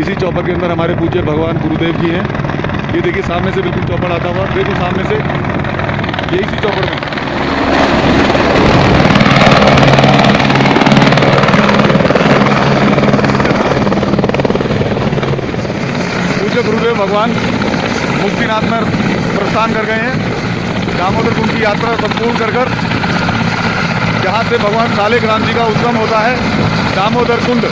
इसी चौपर के अंदर हमारे पूज्य भगवान गुरुदेव जी हैं। ये देखिए सामने से बिल्कुल चौपड़ आता हुआ, बिल्कुल सामने से, ये इसी चौपड़ में। पूज्य गुरुदेव भगवान मुक्तिनाथ में प्रस्थान कर गए हैं। दामोदर कुंड की यात्रा संपूर्ण कर जहाँ से भगवान सालिक राम जी का उद्गम होता है, दामोदर कुंड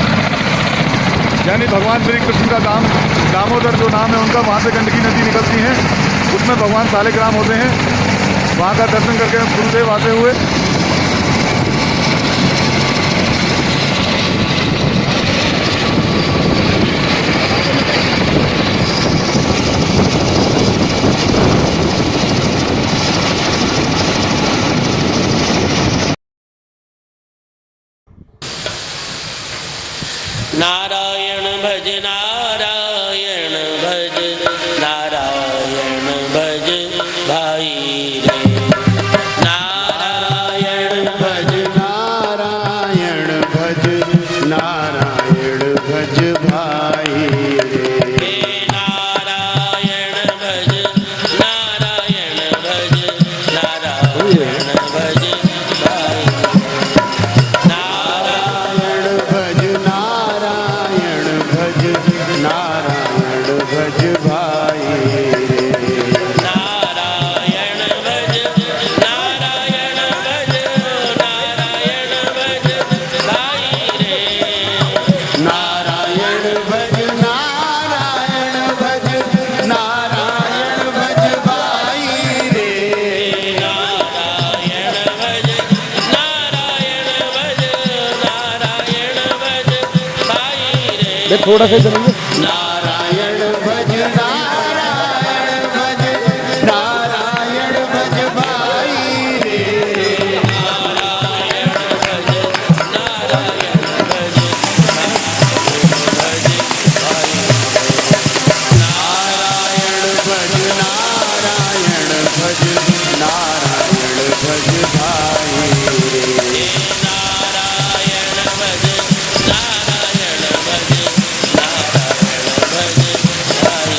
यानी भगवान श्री कृष्ण का धाम दामोदर जो नाम है उनका, वहाँ से गंडकी नदी निकलती है, उसमें भगवान सालिक राम होते हैं। वहाँ का दर्शन करके गुरुदेव आते हुए नारायण भज नारायण भज नारायण भज भाई रे। नारायण भज नारायण भज नारायण भज भाई रे। नारायण भज नारायण भज नारायण भज भाई। नारायण भज नारायण भज नारायण भज भाई रे। नारायण भज नारायण भज नारायण भज भाई रे। नारायण भज नारायण भज नारायण भज भाई रे। नारायण भज नारायण भज नारायण भज भाई रे। थोड़ा सा चलेंगे। नारायण भज नारायण भज नारायण भज भाई रे। नारायण भज नारायण भज भज भाई। नारायण भज नारायण भज नारायण भज भाई रे। नारायण भज नारायण भज नारायण भज भाई।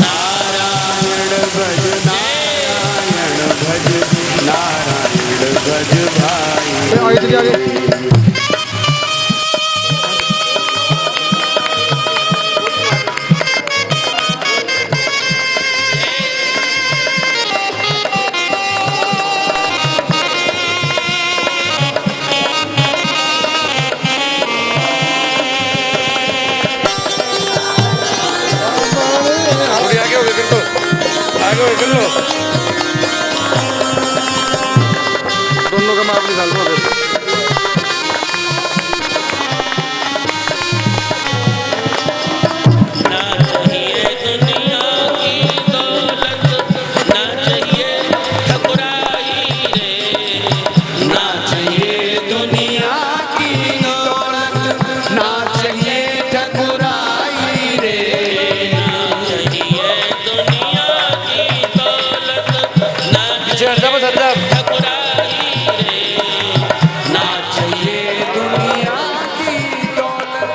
नारायण भज नारायण भज नारायण भज भाई। आगे चलिए आगे। थोड़ी आगे हो गए फिर तो, आगे हो गए, कर लो दोनों का मैं अपनी साल में। ना चाहिए दुनिया की दौलत, ना चाहिए ठकुराई रे। ना चाहिए दुनिया की दौलत, ना चाहिए ठकुराई रे। ना चाहिए दुनिया की दौलत, ना चाहिए ठकुराई रे। ना चाहिए दुनिया की दौलत,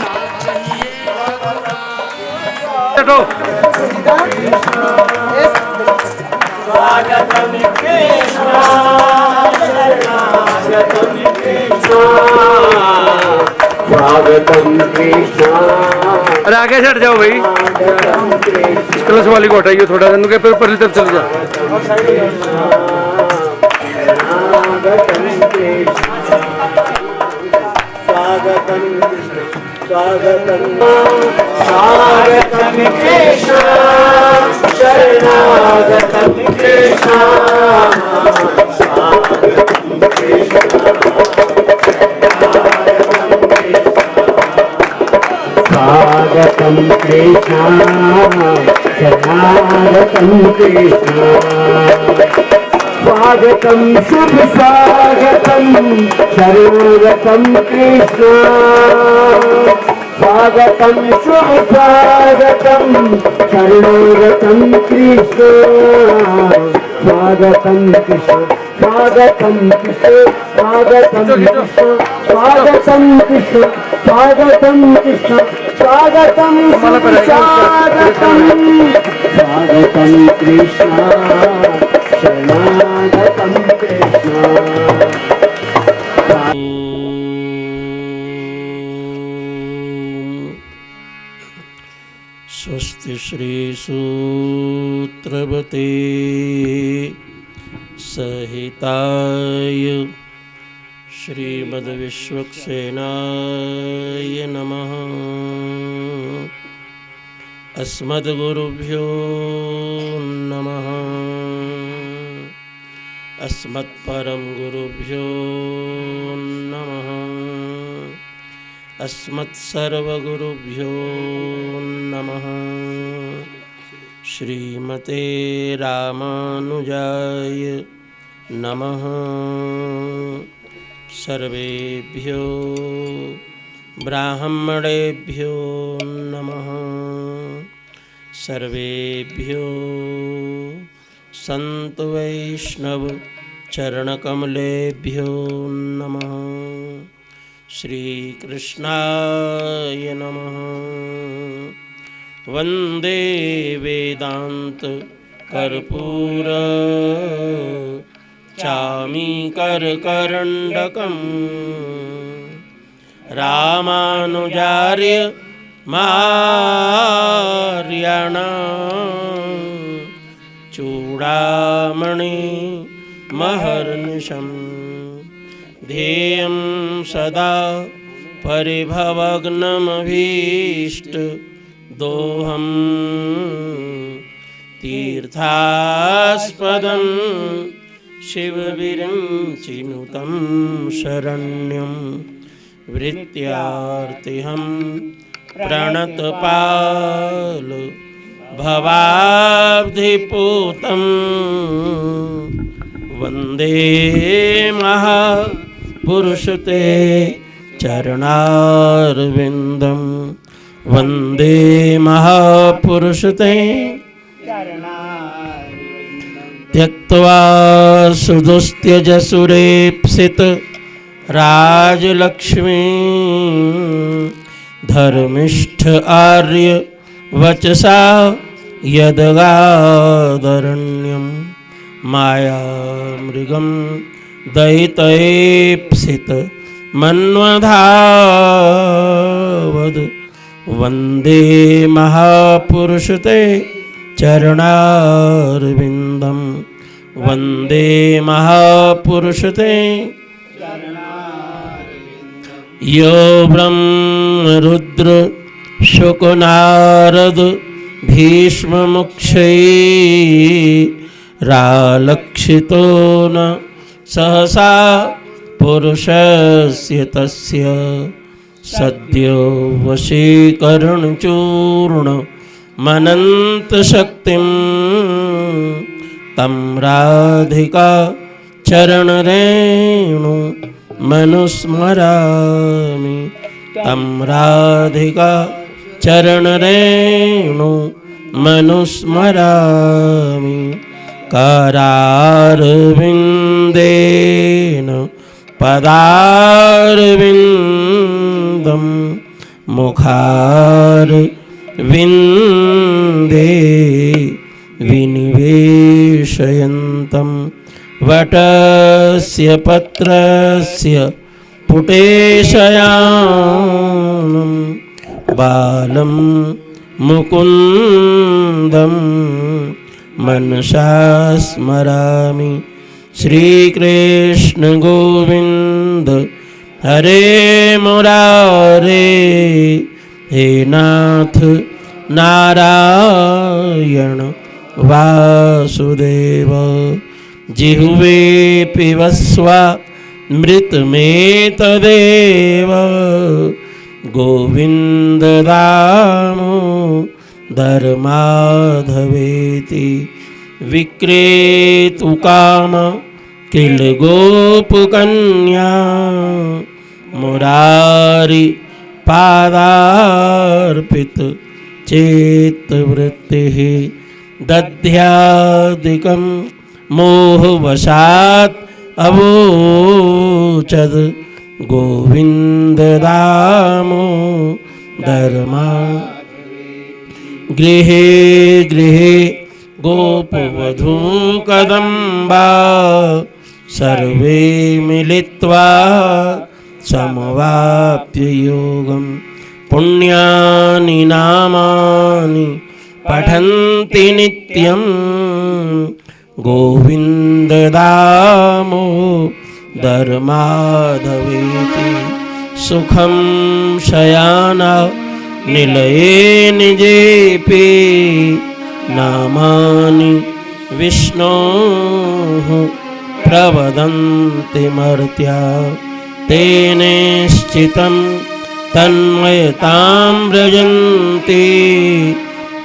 ना चाहिए अरे आगे से हट जाओ भाई, कलश वाली को हटाइए थोड़ा सा, फिर ऊपर तरफ चले जाओ। स्वागतम कृष्ण शरणागतम कृष्ण स्वागतम कृष्ण स्वागतम कृष्ण शरणागतम कृष्ण स्वागतम शुभ स्वागतम शरणागतम कृष्ण स्वागतम शुभ स्वागतम शरणागतम कृष्ण स्वागतम कृष्ण स्वागतम कृष्ण स्वागतम कृष्ण स्वागतम कृष्ण स्वागतम कृष्ण स्वागतम स्वागतम स्वागतम कृष्ण शरणागतम कृष्ण स्वस्ति श्री सूत्रवते सहिताय श्रीमद्विश्वक्सेनाय नमः। अस्मद्गुरुभ्यो नमः। अस्मत्परम गुरुभ्यो नमः। अस्मत्सर्वगुरुभ्यो नमः। श्रीमते रामानुजाय नमः। सर्वेभ्यो ब्राह्मणेभ्यो नमः। सर्वेभ्यो संत वैष्णव चरणकमलेभ्यो नमः। श्रीकृष्णाय नमः। वन्दे वेदांत कर्पूर चामीकरकरण्डकम् रामानुजार्य मार्याणा चूडामणि महर्निशम् ध्येयं सदा परिभवग्नमभीष्ट दोहं तीर्थास्पदं शिवविरञ्चिनुतं शरण्यं वृत्यार्तिहं प्रणतपाल भवाब्धिपूतं वन्दे महापुरुषते चरणारविन्दं वन्दे महापुरुषते त्यक्त्वा सुदुस्त्यजसुरेप्सित राजलक्ष्मी धर्मिष्ठ आर्य वचसा यदगादरण्यं मायामृगं दयितयेप्सित मन्वधावद वन्दे महापुरुषते चरणारविन्दं वन्दे महापुरुषते यो ब्रह्मरुद्र शुकनारद भीष्ममुक्षैरालक्षितो न सहसा पुरुषस्य तस्य सद्यो वशीकरणचूर्ण मनन्तशक्तिं तं राधिका चरणरेणु मनुस्मरामि तं राधिका चरणरेणु मनुस्मरामि करारविन्देन पदारविन्दं मुखारविन्दे विनिवेशयन्तं वटस्य पत्रस्य पुटेशयानं बालं मुकुन्दं मनसा स्मरामि। श्रीकृष्ण गोविंद हरे मुरारे, हे नाथ नारायण वासुदेव। जिह्वे पिबस्वा मृतमेतदेव, गोविंद दामोदर माधवेति। विक्रेतु काम किल गोपकन्या, मुरारी पादार्पित चेतवृत्तिः। दध्यादिकं मोहवशात् अवोचद गोविंद दामोदरमा। गृहे गृहे गोपवधू कदम्बा सर्वे मिलित्वा समवाप्य योगं पुण्यानि नामानि पठन्ति नित्यं गोविन्द दामोदर माधवेति। सुखं शयाना निलये निजेपि नामानि विष्णोः प्रवदन्ति मर्त्या। तेनेश्चितं तन्मयतां व्रजन्ति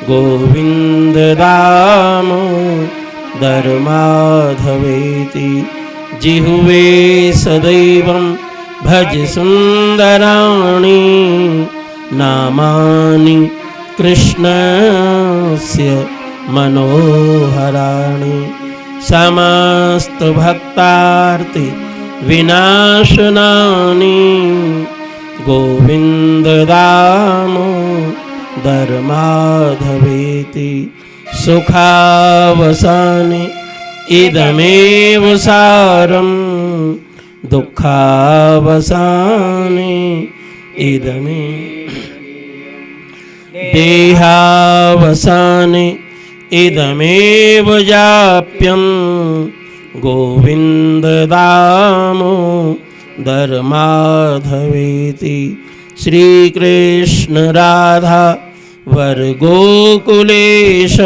गोविन्द दामोदर माधवेति। जिह्वे सदैवं भज सुन्दराणि नामानि कृष्णस्य मनोहराणि। समस्तभक्तार्ति विनाशनानि गोविन्द दामोदर माधवेति। सुखावसाने इदमेव सारं दुःखावसाने इदमेव देहावसाने इदमेव जाप्यं गोविन्द दामोदर माधवेति। श्रीकृष्ण राधा वर गोकुलेश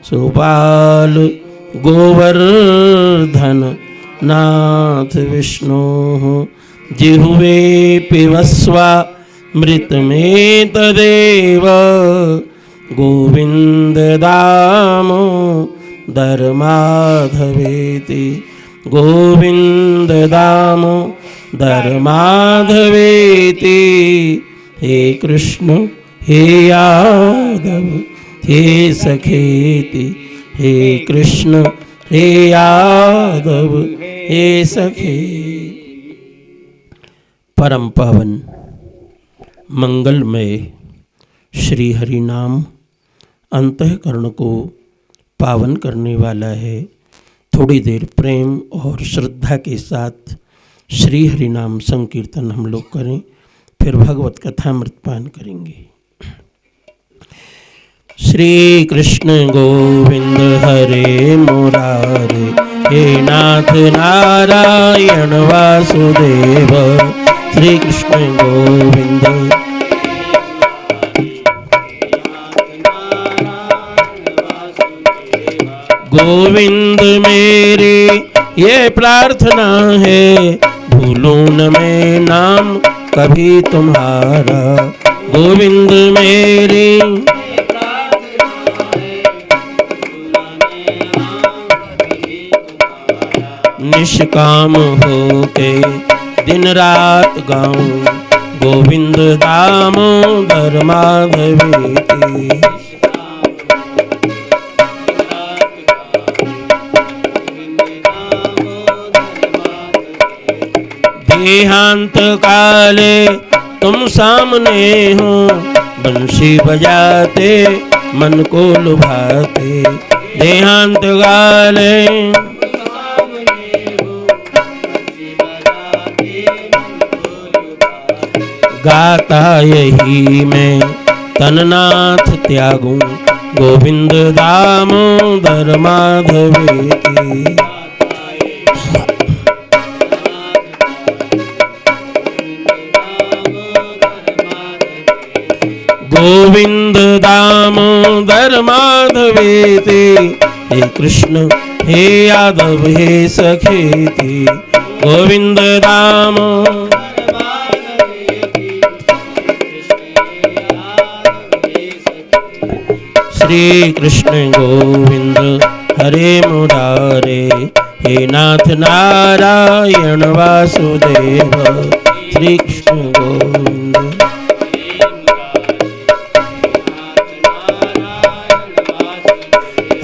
सुपाल गोवर्धन नाथ विष्णोः। जिह्वे पिबस्वा मृतमेतदेव गोविन्द दामोदर माधवेति। गोविन्द दामोदर माधवेति। हे कृष्ण हे यादव हे सखेति। हे कृष्ण हे यादव हे सखे। परम पावन मंगलमय श्री हरि नाम अंतःकरण को पावन करने वाला है। थोड़ी देर प्रेम और श्रद्धा के साथ श्री हरि नाम संकीर्तन हम लोग करें, फिर भगवत कथा अमृतपान करेंगे। श्री कृष्ण गोविंद हरे मुरारे, हे नाथ नारायण वासुदेव। श्री कृष्ण गोविंद गोविंद मेरी ये प्रार्थना है, भूलूं न मैं नाम कभी तुम्हारा। गोविंद मेरी निष्काम होके दिन रात गाऊं गोविंद दामोदर माधवेति। देहांत काले तुम सामने हो, बंशी बजाते मन को लुभाते। देहांत काले गाता यही मैं तननाथ त्यागूं गोविंद दामोदर माधवेति। गोविंद दामोदर माधवेति। हे कृष्ण हे यादव हे सखेति। गोविंद दामोदर श्री कृष्ण गोविंद हरे मुरारे, हे नाथ नारायण वासुदेव। श्री कृष्ण गोविंद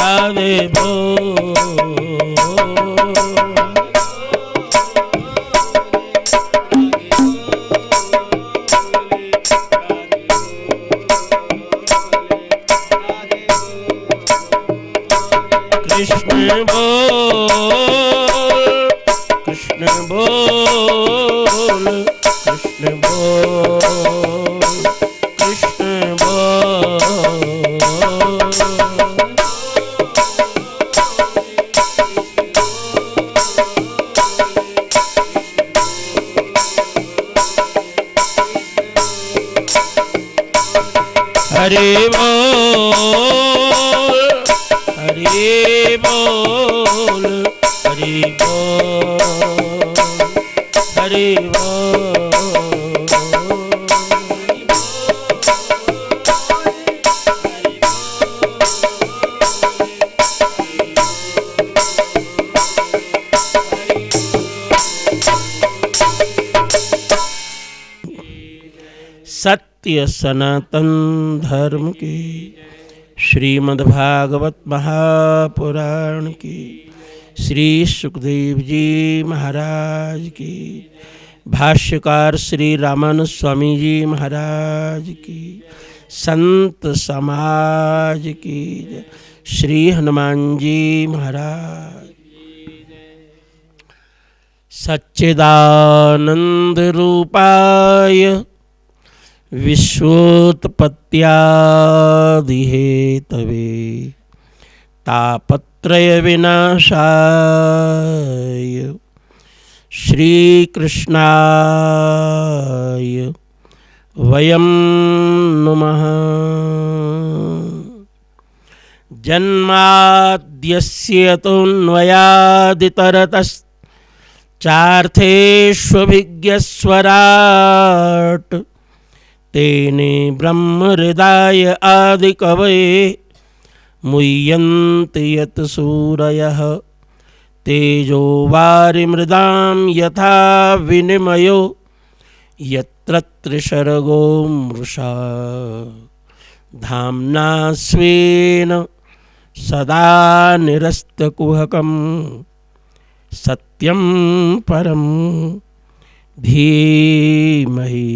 राधे बोल। कृष्ण बोल कृष्ण बोल कृष्ण बोल कृष्ण बोल। हरे बोल हरे बोल हरे बोल हरे बोल। सत्य सनातन धर्म की श्रीमद्भागवत महापुराण की श्री सुखदेव जी महाराज की भाष्यकार श्री रामानंद स्वामी जी महाराज की संत समाज की श्री हनुमान जी महाराज। सच्चिदानंद रूपाय विश्वोत्पत्त्यादिहेतवे तापत्रय विनाशाय श्रीकृष्णाय वयं नुमः। जन्माद्यस्य तोऽन्वयादितरतश्चार्थेष्वभिज्ञस्वराट् तेने ब्रह्महृदाय आदिकवये मुह्यन्ति यत् सूरयः तेजो वारिमृदां यथा विनिमयो यत्र त्रिसर्गो मृषा धाम्ना स्वेन सदा निरस्तकुहकं सत्यं परं धीमहि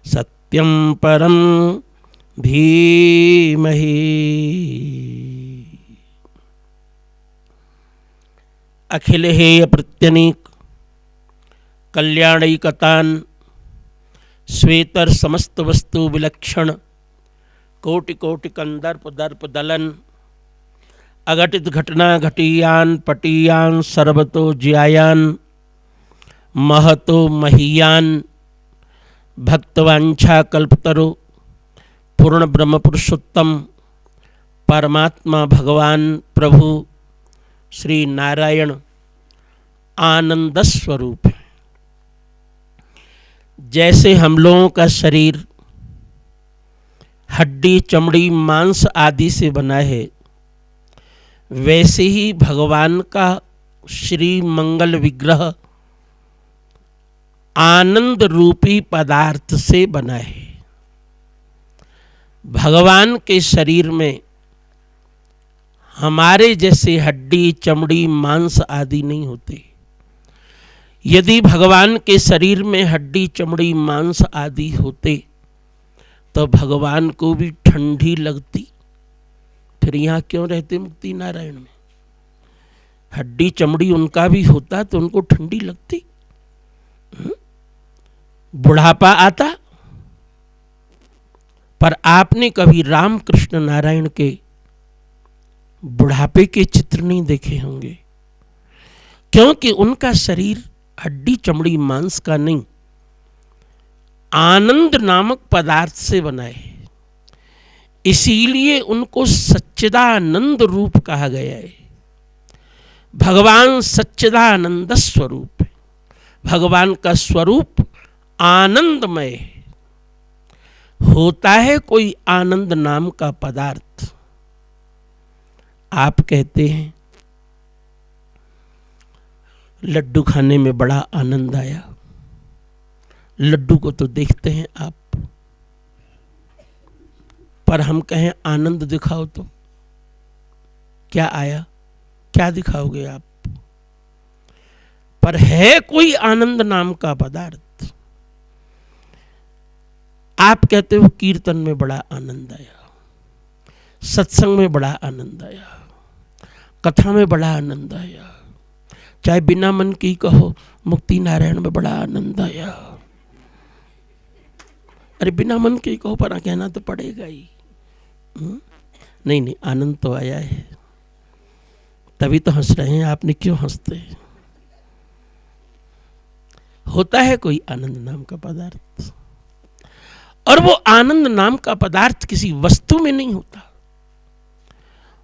सत्यं परं धीमहि। अखिल हेय प्रत्यनीक कल्याणैकतान श्वेतर समस्त वस्तु विलक्षण कोटि कोटि कंदर्प दर्प दलन अघटित घटना घटीयान पटीयान सर्वतो ज्यायान महतो महीयान भक्तवांछा कल्पतरो पूर्ण ब्रह्म पुरुषोत्तम परमात्मा भगवान प्रभु श्री नारायण आनंद स्वरूप है। जैसे हम लोगों का शरीर हड्डी चमड़ी मांस आदि से बना है, वैसे ही भगवान का श्री मंगल विग्रह आनंद रूपी पदार्थ से बना है। भगवान के शरीर में हमारे जैसे हड्डी चमड़ी मांस आदि नहीं होते। यदि भगवान के शरीर में हड्डी चमड़ी मांस आदि होते तो भगवान को भी ठंडी लगती, फिर यहाँ क्यों रहते मुक्ति नारायण में? हड्डी चमड़ी उनका भी होता तो उनको ठंडी लगती, बुढ़ापा आता। पर आपने कभी राम कृष्ण नारायण के बुढ़ापे के चित्र नहीं देखे होंगे, क्योंकि उनका शरीर हड्डी चमड़ी मांस का नहीं, आनंद नामक पदार्थ से बना है। इसीलिए उनको सच्चिदानंद रूप कहा गया है। भगवान सच्चिदानंद स्वरूप है। भगवान का स्वरूप आनंदमय है। होता है कोई आनंद नाम का पदार्थ। आप कहते हैं लड्डू खाने में बड़ा आनंद आया। लड्डू को तो देखते हैं आप, पर हम कहें आनंद दिखाओ तो क्या आया, क्या दिखाओगे आप? पर है कोई आनंद नाम का पदार्थ। आप कहते हो कीर्तन में बड़ा आनंद आया, सत्संग में बड़ा आनंद आया, कथा में बड़ा आनंद आया, चाहे बिना मन की कहो मुक्ति नारायण में बड़ा आनंद आया। अरे बिना मन की कहो पर कहना तो पड़ेगा ही। नहीं नहीं, आनंद तो आया है, तभी तो हंस रहे हैं। आपने क्यों हंसते हैं? होता है कोई आनंद नाम का पदार्थ, और वो आनंद नाम का पदार्थ किसी वस्तु में नहीं होता।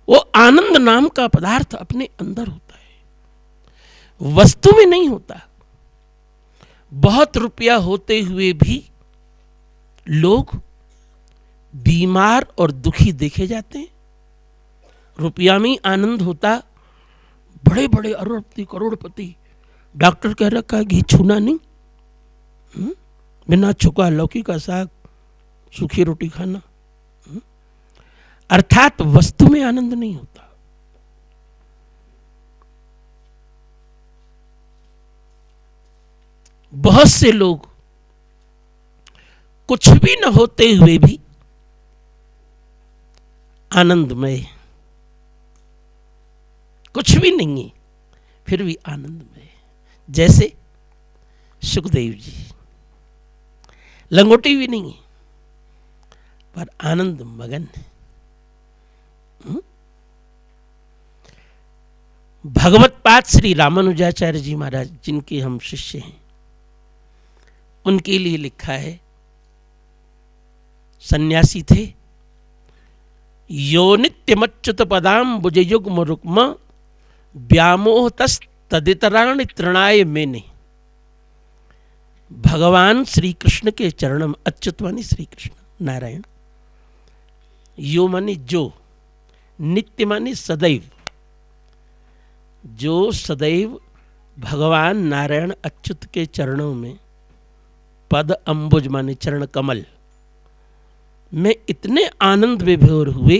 वो आनंद नाम का पदार्थ अपने अंदर होता है, वस्तु में नहीं होता। बहुत रुपया होते हुए भी लोग बीमार और दुखी देखे जाते हैं। रुपया में आनंद होता, बड़े बड़े अरबपति करोड़पति, डॉक्टर कह रखा है घी छूना नहीं, बिना छुका लौकी का साग, सूखी रोटी खाना। अर्थात वस्तु में आनंद नहीं होता। बहुत से लोग कुछ भी न होते हुए भी आनंदमय, कुछ भी नहीं है फिर भी आनंदमय। जैसे सुखदेव जी, लंगोटी भी नहीं है पर आनंद मगन है। भगवत पाद श्री रामानुजाचार्य जी महाराज, जिनके हम शिष्य हैं, उनके लिए लिखा है, सन्यासी थे। यो नित्यमच्युत पदाम भुजयुग्म रुक्म व्यामोह तस् तदितराणि तृणाय मेने। भगवान श्री कृष्ण के चरण में, अच्युत मानी श्री कृष्ण नारायण, यो मानी जो, नित्य मानी सदैव, जो सदैव भगवान नारायण अच्युत के चरणों में, पद अंबुज माने चरण कमल में इतने आनंद विभोर हुए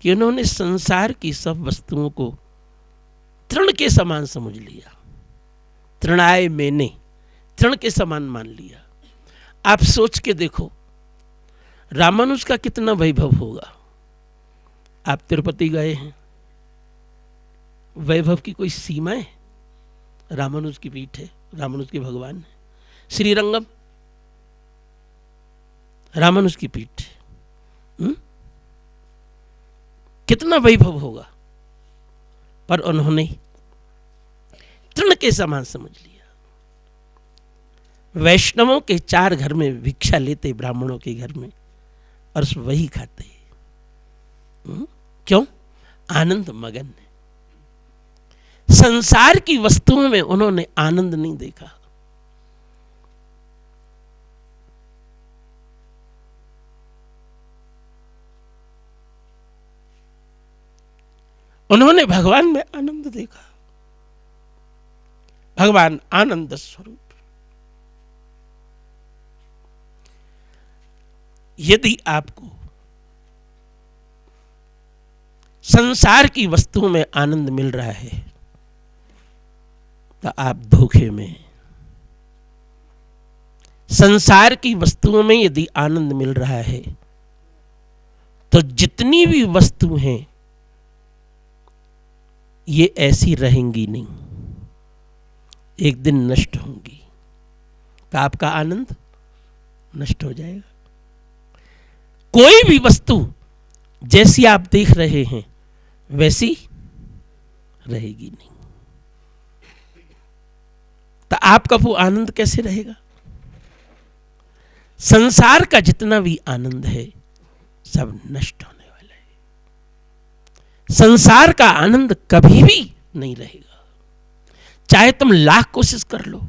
कि उन्होंने संसार की सब वस्तुओं को तृण के समान समझ लिया। तृणाय मैंने, तृण के समान मान लिया। आप सोच के देखो, रामानुज का कितना वैभव होगा। आप तिरुपति गए हैं, वैभव की कोई सीमा है? रामानुज की पीठ है, रामानुज के भगवान है। श्रीरंगम रामानुज की पीठ है। कितना वैभव होगा, पर उन्होंने तृण के समान समझ लिया। वैष्णवों के 4 घर में भिक्षा लेते, ब्राह्मणों के घर में, और वही खाते। क्यों? आनंद मगन है। संसार की वस्तुओं में उन्होंने आनंद नहीं देखा। उन्होंने भगवान में आनंद देखा। भगवान आनंद स्वरूप। यदि आपको संसार की वस्तुओं में आनंद मिल रहा है तो आप धोखे में हैं। संसार की वस्तुओं में यदि आनंद मिल रहा है तो जितनी भी वस्तु हैं ये ऐसी रहेंगी नहीं, एक दिन नष्ट होंगी, तो आपका आनंद नष्ट हो जाएगा। कोई भी वस्तु जैसी आप देख रहे हैं वैसी रहेगी नहीं, तो आपका वो आनंद कैसे रहेगा? संसार का जितना भी आनंद है सब नष्ट होने वाला है। संसार का आनंद कभी भी नहीं रहेगा, चाहे तुम लाख कोशिश कर लो।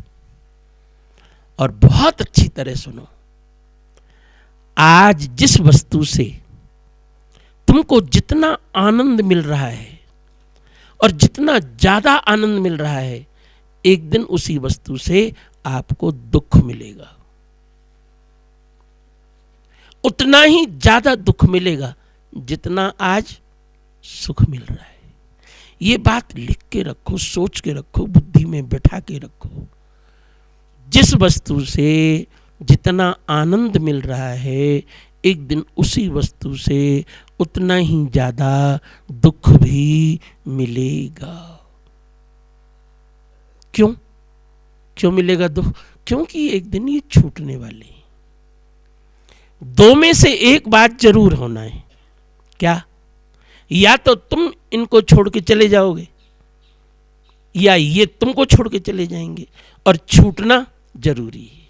और बहुत अच्छी तरह सुनो, आज जिस वस्तु से तुमको जितना आनंद मिल रहा है और जितना ज्यादा आनंद मिल रहा है, एक दिन उसी वस्तु से आपको दुख मिलेगा। उतना ही ज्यादा दुख मिलेगा जितना आज सुख मिल रहा है। ये बात लिख के रखो, सोच के रखो, बुद्धि में बैठा के रखो। जिस वस्तु से जितना आनंद मिल रहा है, एक दिन उसी वस्तु से उतना ही ज्यादा दुख भी मिलेगा। क्यों क्यों मिलेगा दुख? क्योंकि एक दिन ये छूटने वाले हैं। दो में से एक बात जरूर होना है। क्या? या तो तुम इनको छोड़ के चले जाओगे, या ये तुमको छोड़ के चले जाएंगे, और छूटना जरूरी है।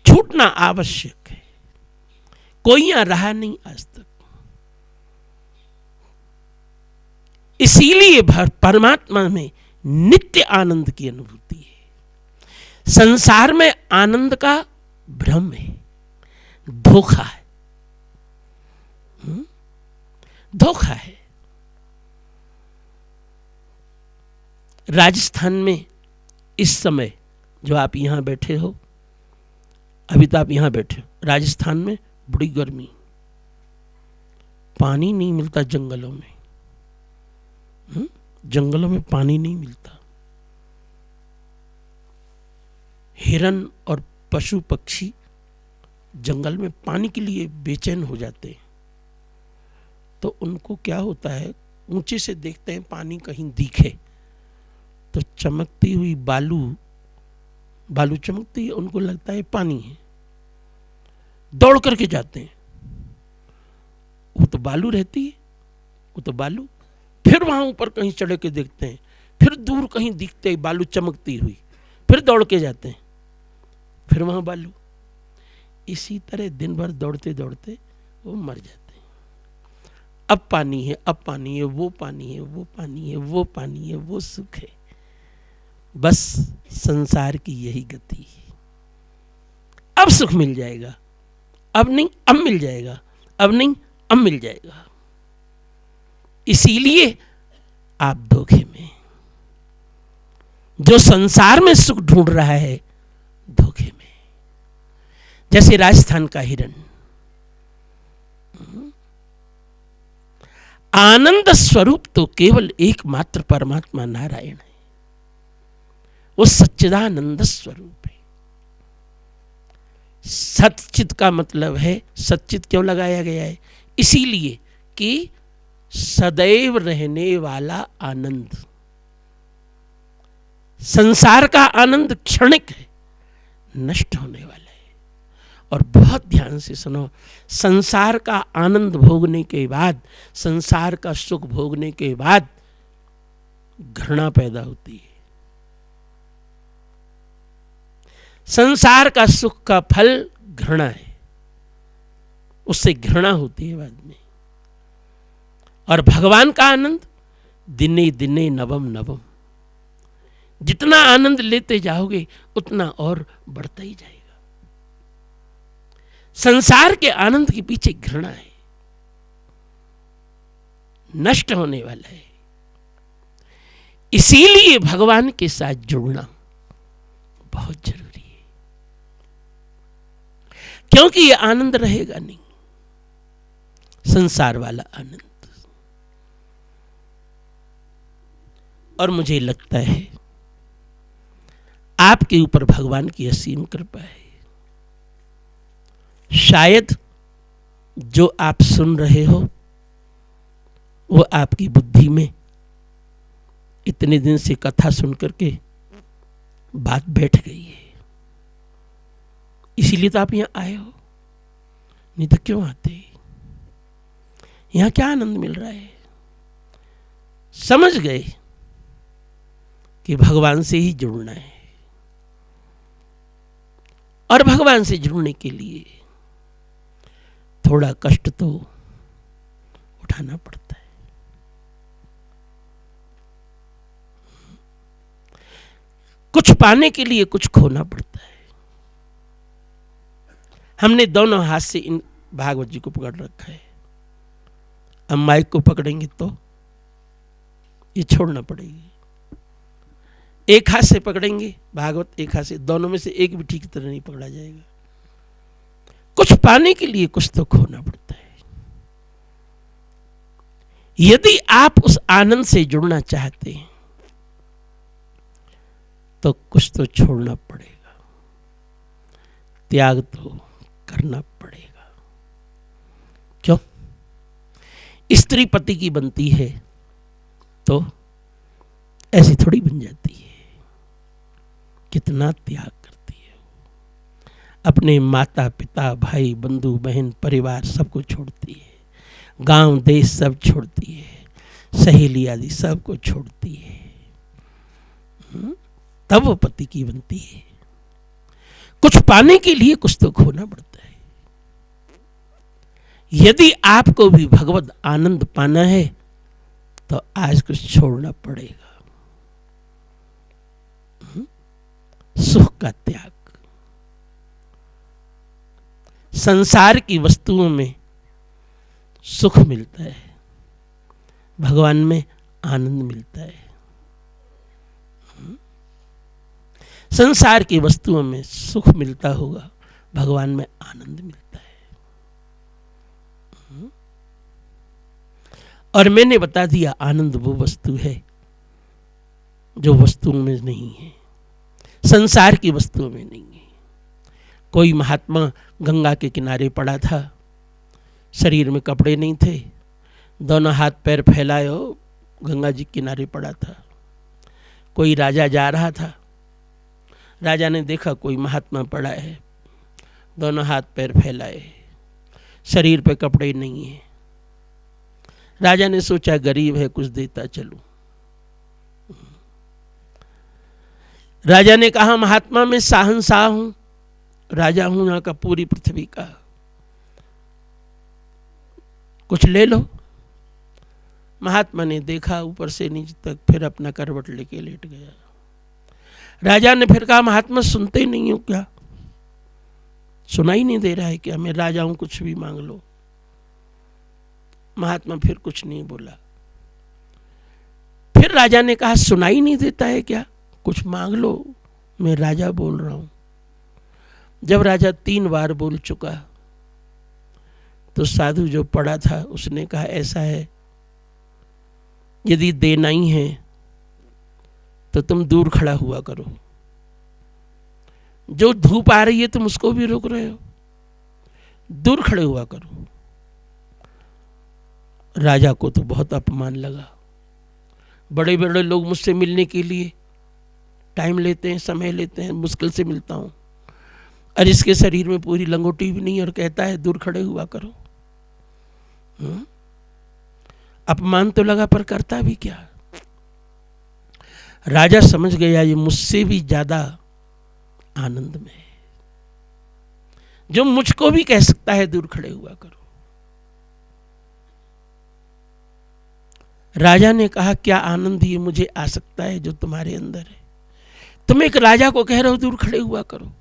छूटना आवश्यक है। कोई यहां रहा नहीं आज तक। इसीलिए परमात्मा में नित्य आनंद की अनुभूति है। संसार में आनंद का भ्रम है, धोखा है। धोखा है। राजस्थान में इस समय जो आप यहां बैठे हो, अभी तो आप यहां बैठे हो, राजस्थान में बड़ी गर्मी, पानी नहीं मिलता जंगलों में। जंगलों में पानी नहीं मिलता। हिरन और पशु पक्षी जंगल में पानी के लिए बेचैन हो जाते हैं। तो उनको क्या होता है, ऊंचे से देखते हैं पानी कहीं दिखे तो चमकती हुई बालू चमकती है, उनको लगता है पानी है, दौड़ करके जाते हैं। वो तो बालू रहती है, वो तो बालू। फिर वहां ऊपर कहीं चढ़ के देखते हैं, फिर दूर कहीं दिखते हैं बालू चमकती हुई, फिर दौड़ के जाते हैं, फिर वहां बालू। इसी तरह दिन भर दौड़ते दौड़ते वो मर जाते हैं। अब पानी है, अब पानी है, वो पानी है, वो पानी है, वो पानी है, वो सुख है। बस संसार की यही गति है। अब सुख मिल जाएगा, अब नहीं अब मिल जाएगा, अब नहीं अब मिल जाएगा। इसीलिए आप धोखे में, जो संसार में सुख ढूंढ रहा है, धोखे में। जैसे राजस्थान का हिरन, आनंद स्वरूप तो केवल एकमात्र परमात्मा नारायण है। वो सच्चिदानंद स्वरूप है। सच्चित का मतलब है, सच्चित क्यों लगाया गया है? इसीलिए कि सदैव रहने वाला आनंद। संसार का आनंद क्षणिक है, नष्ट होने वाला है। और बहुत ध्यान से सुनो, संसार का आनंद भोगने के बाद, संसार का सुख भोगने के बाद घृणा पैदा होती है। संसार का सुख का फल घृणा है, उससे घृणा होती है बाद में। और भगवान का आनंद दिने दिने नवम नवम। जितना आनंद लेते जाओगे उतना और बढ़ता ही जाएगा। संसार के आनंद के पीछे घृणा है, नष्ट होने वाला है। इसीलिए भगवान के साथ जुड़ना बहुत जरूरी है, क्योंकि ये आनंद रहेगा नहीं, संसार वाला आनंद। और मुझे लगता है आपके ऊपर भगवान की असीम कृपा है। शायद जो आप सुन रहे हो वो आपकी बुद्धि में इतने दिन से कथा सुन करके बात बैठ गई है, इसीलिए तो आप यहां आए हो। नहीं तो क्यों आते? यहां क्या आनंद मिल रहा है? समझ गए कि भगवान से ही जुड़ना है। और भगवान से जुड़ने के लिए थोड़ा कष्ट तो उठाना पड़ता है। कुछ पाने के लिए कुछ खोना पड़ता है। हमने दोनों हाथ से इन भागवत जी को पकड़ रखा है। अब माइक को पकड़ेंगे तो ये छोड़ना पड़ेगी। एक हाथ से पकड़ेंगे भागवत, एक हाथ से, दोनों में से एक भी ठीक तरह नहीं पकड़ा जाएगा। कुछ पाने के लिए कुछ तो खोना पड़ता है। यदि आप उस आनंद से जुड़ना चाहते हैं तो कुछ तो छोड़ना पड़ेगा, त्याग तो करना पड़ेगा। क्यों? स्त्री पति की बनती है तो ऐसी थोड़ी बन जाती है। कितना त्याग करती है, अपने माता पिता भाई बंधु बहन परिवार सबको छोड़ती है, गांव देश सब छोड़ती है, सहेली आदि सबको छोड़ती है, तब वो पति की बनती है। कुछ पाने के लिए कुछ तो खोना पड़ता है। यदि आपको भी भगवत आनंद पाना है तो आज कुछ छोड़ना पड़ेगा। सुख का त्याग। संसार की वस्तुओं में सुख मिलता है, भगवान में आनंद मिलता है। संसार की वस्तुओं में सुख मिलता होगा, भगवान में आनंद मिलता है। और मैंने बता दिया, आनंद वो वस्तु है जो वस्तुओं में नहीं है, संसार की वस्तुओं में नहीं है। कोई महात्मा गंगा के किनारे पड़ा था, शरीर में कपड़े नहीं थे, दोनों हाथ पैर फैलाए हो गंगा जी किनारे पड़ा था। कोई राजा जा रहा था, राजा ने देखा कोई महात्मा पड़ा है, दोनों हाथ पैर फैलाए, शरीर पे कपड़े नहीं है। राजा ने सोचा गरीब है, कुछ देता चलूं। राजा ने कहा महात्मा मैं शाहंशाह हूं, राजा हूं यहाँ का, पूरी पृथ्वी का, कुछ ले लो। महात्मा ने देखा ऊपर से नीचे तक, फिर अपना करवट लेके लेट गया। राजा ने फिर कहा महात्मा सुनते नहीं हो क्या, सुनाई नहीं दे रहा है क्या, मैं राजा हूं, कुछ भी मांग लो। महात्मा फिर कुछ नहीं बोला। फिर राजा ने कहा सुनाई नहीं देता है क्या, कुछ मांग लो, मैं राजा बोल रहा हूं। जब राजा 3 बार बोल चुका तो साधु जो पड़ा था उसने कहा ऐसा है, यदि देना ही है तो तुम दूर खड़ा हुआ करो, जो धूप आ रही है तुम उसको भी रोक रहे हो, दूर खड़े हुआ करो। राजा को तो बहुत अपमान लगा। बड़े बड़े लोग मुझसे मिलने के लिए टाइम लेते हैं, समय लेते हैं, मुश्किल से मिलता हूं, और इसके शरीर में पूरी लंगोटी भी नहीं और कहता है दूर खड़े हुआ करो। अपमान तो लगा पर करता भी क्या। राजा समझ गया ये मुझसे भी ज्यादा आनंद में है, जो मुझको भी कह सकता है दूर खड़े हुआ करो। राजा ने कहा क्या आनंद ये मुझे आ सकता है जो तुम्हारे अंदर है, तुम एक राजा को कह रहे हो दूर खड़े हुआ करो,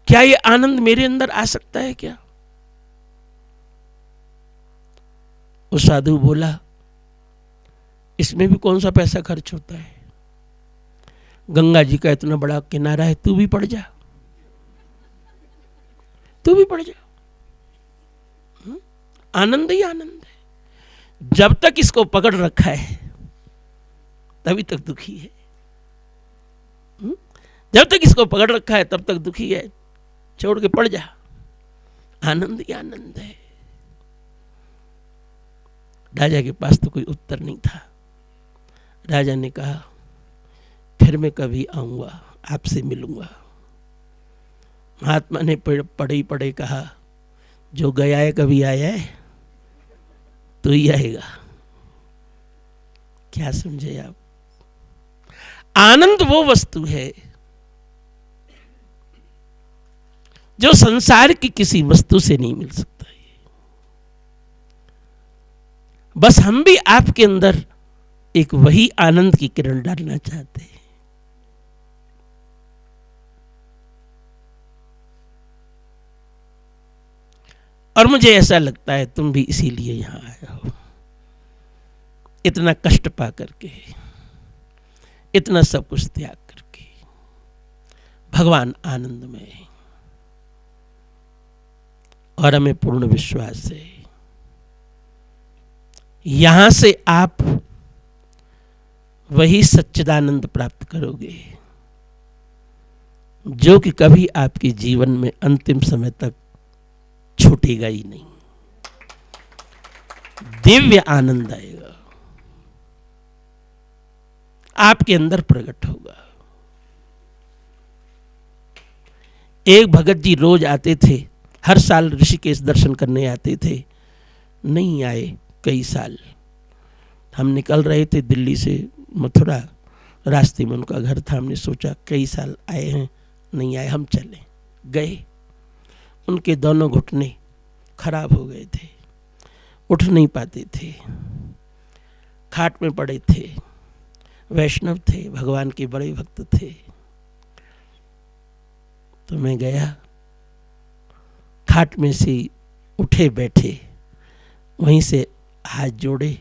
क्या ये आनंद मेरे अंदर आ सकता है क्या। वो साधु बोला इसमें भी कौन सा पैसा खर्च होता है, गंगा जी का इतना बड़ा किनारा है, तू भी पड़ जा, तू भी पड़ जा। आनंद ही आनंद है। जब तक इसको पकड़ रखा है तभी तक दुखी है, जब तक इसको पकड़ रखा है तब तक दुखी है, छोड़ के पड़ जा, आनंद ही आनंद है। राजा के पास तो कोई उत्तर नहीं था। राजा ने कहा फिर मैं कभी आऊंगा, आपसे मिलूंगा। महात्मा ने पढ़े पढ़े कहा जो गया है कभी आया है तो ही आएगा। क्या समझे आप? आनंद वो वस्तु है जो संसार की किसी वस्तु से नहीं मिल सकता है। बस हम भी आपके अंदर एक वही आनंद की किरण डालना चाहते हैं। और मुझे ऐसा लगता है तुम भी इसीलिए यहां आए हो, इतना कष्ट पा करके, इतना सब कुछ त्याग करके। भगवान आनंद में है और हमें पूर्ण विश्वास है यहां से आप वही सच्चिदानंद प्राप्त करोगे जो कि कभी आपके जीवन में अंतिम समय तक छूटेगा ही नहीं। दिव्य आनंद आएगा, आपके अंदर प्रकट होगा। एक भगत जी रोज आते थे, हर साल ऋषिकेश दर्शन करने आते थे, नहीं आए कई साल। हम निकल रहे थे दिल्ली से मथुरा, रास्ते में उनका घर था। हमने सोचा कई साल आए हैं, नहीं आए, हम चले गए। उनके दोनों घुटने खराब हो गए थे, उठ नहीं पाते थे, खाट में पड़े थे। वैष्णव थे, भगवान के बड़े भक्त थे। तो मैं गया, खाट में से उठे बैठे, वहीं से हाथ जोड़े,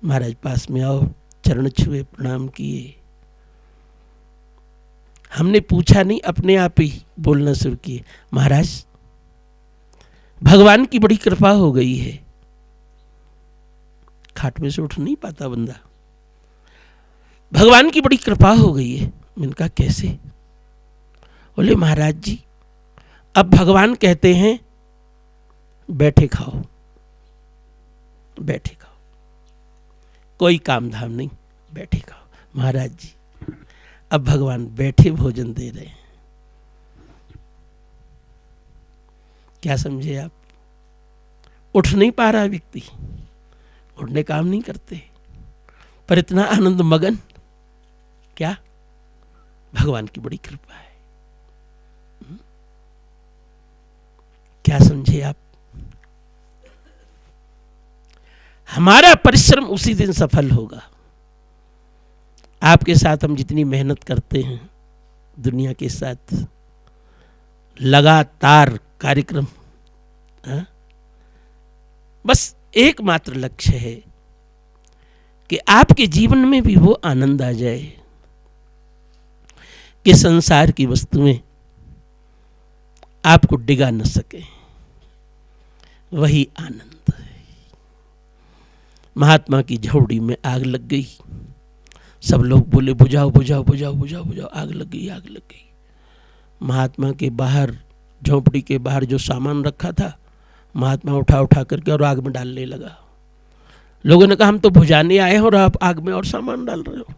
महाराज पास में आओ, चरण छुए, प्रणाम किए। हमने पूछा नहीं, अपने आप ही बोलना शुरू किए, महाराज भगवान की बड़ी कृपा हो गई है। खाट में से उठ नहीं पाता बंदा, भगवान की बड़ी कृपा हो गई है। मैंने कहा कैसे? बोले महाराज जी अब भगवान कहते हैं बैठे खाओ, बैठे खाओ, कोई काम धाम नहीं, बैठे खाओ। महाराज जी अब भगवान बैठे भोजन दे रहे हैं। क्या समझे आप? उठ नहीं पा रहा व्यक्ति, उठने काम नहीं करते, पर इतना आनंद मगन, क्या? भगवान की बड़ी कृपा है। क्या समझे आप? हमारा परिश्रम उसी दिन सफल होगा। आपके साथ हम जितनी मेहनत करते हैं, दुनिया के साथ लगातार कार्यक्रम, बस एकमात्र लक्ष्य है कि आपके जीवन में भी वो आनंद आ जाए कि संसार की वस्तुएं आपको डिगा न सके। वही आनंद है। महात्मा की झोपड़ी में आग लग गई, सब लोग बोले बुझाओ बुझाओ बुझाओ बुझाओ बुझाओ, आग लग गई, आग लग गई। महात्मा के बाहर, झोपड़ी के बाहर जो सामान रखा था, महात्मा उठा उठा करके और आग में डालने लगा। लोगों ने कहा हम तो बुझाने आए हैं और आप आग में और सामान डाल रहे हो।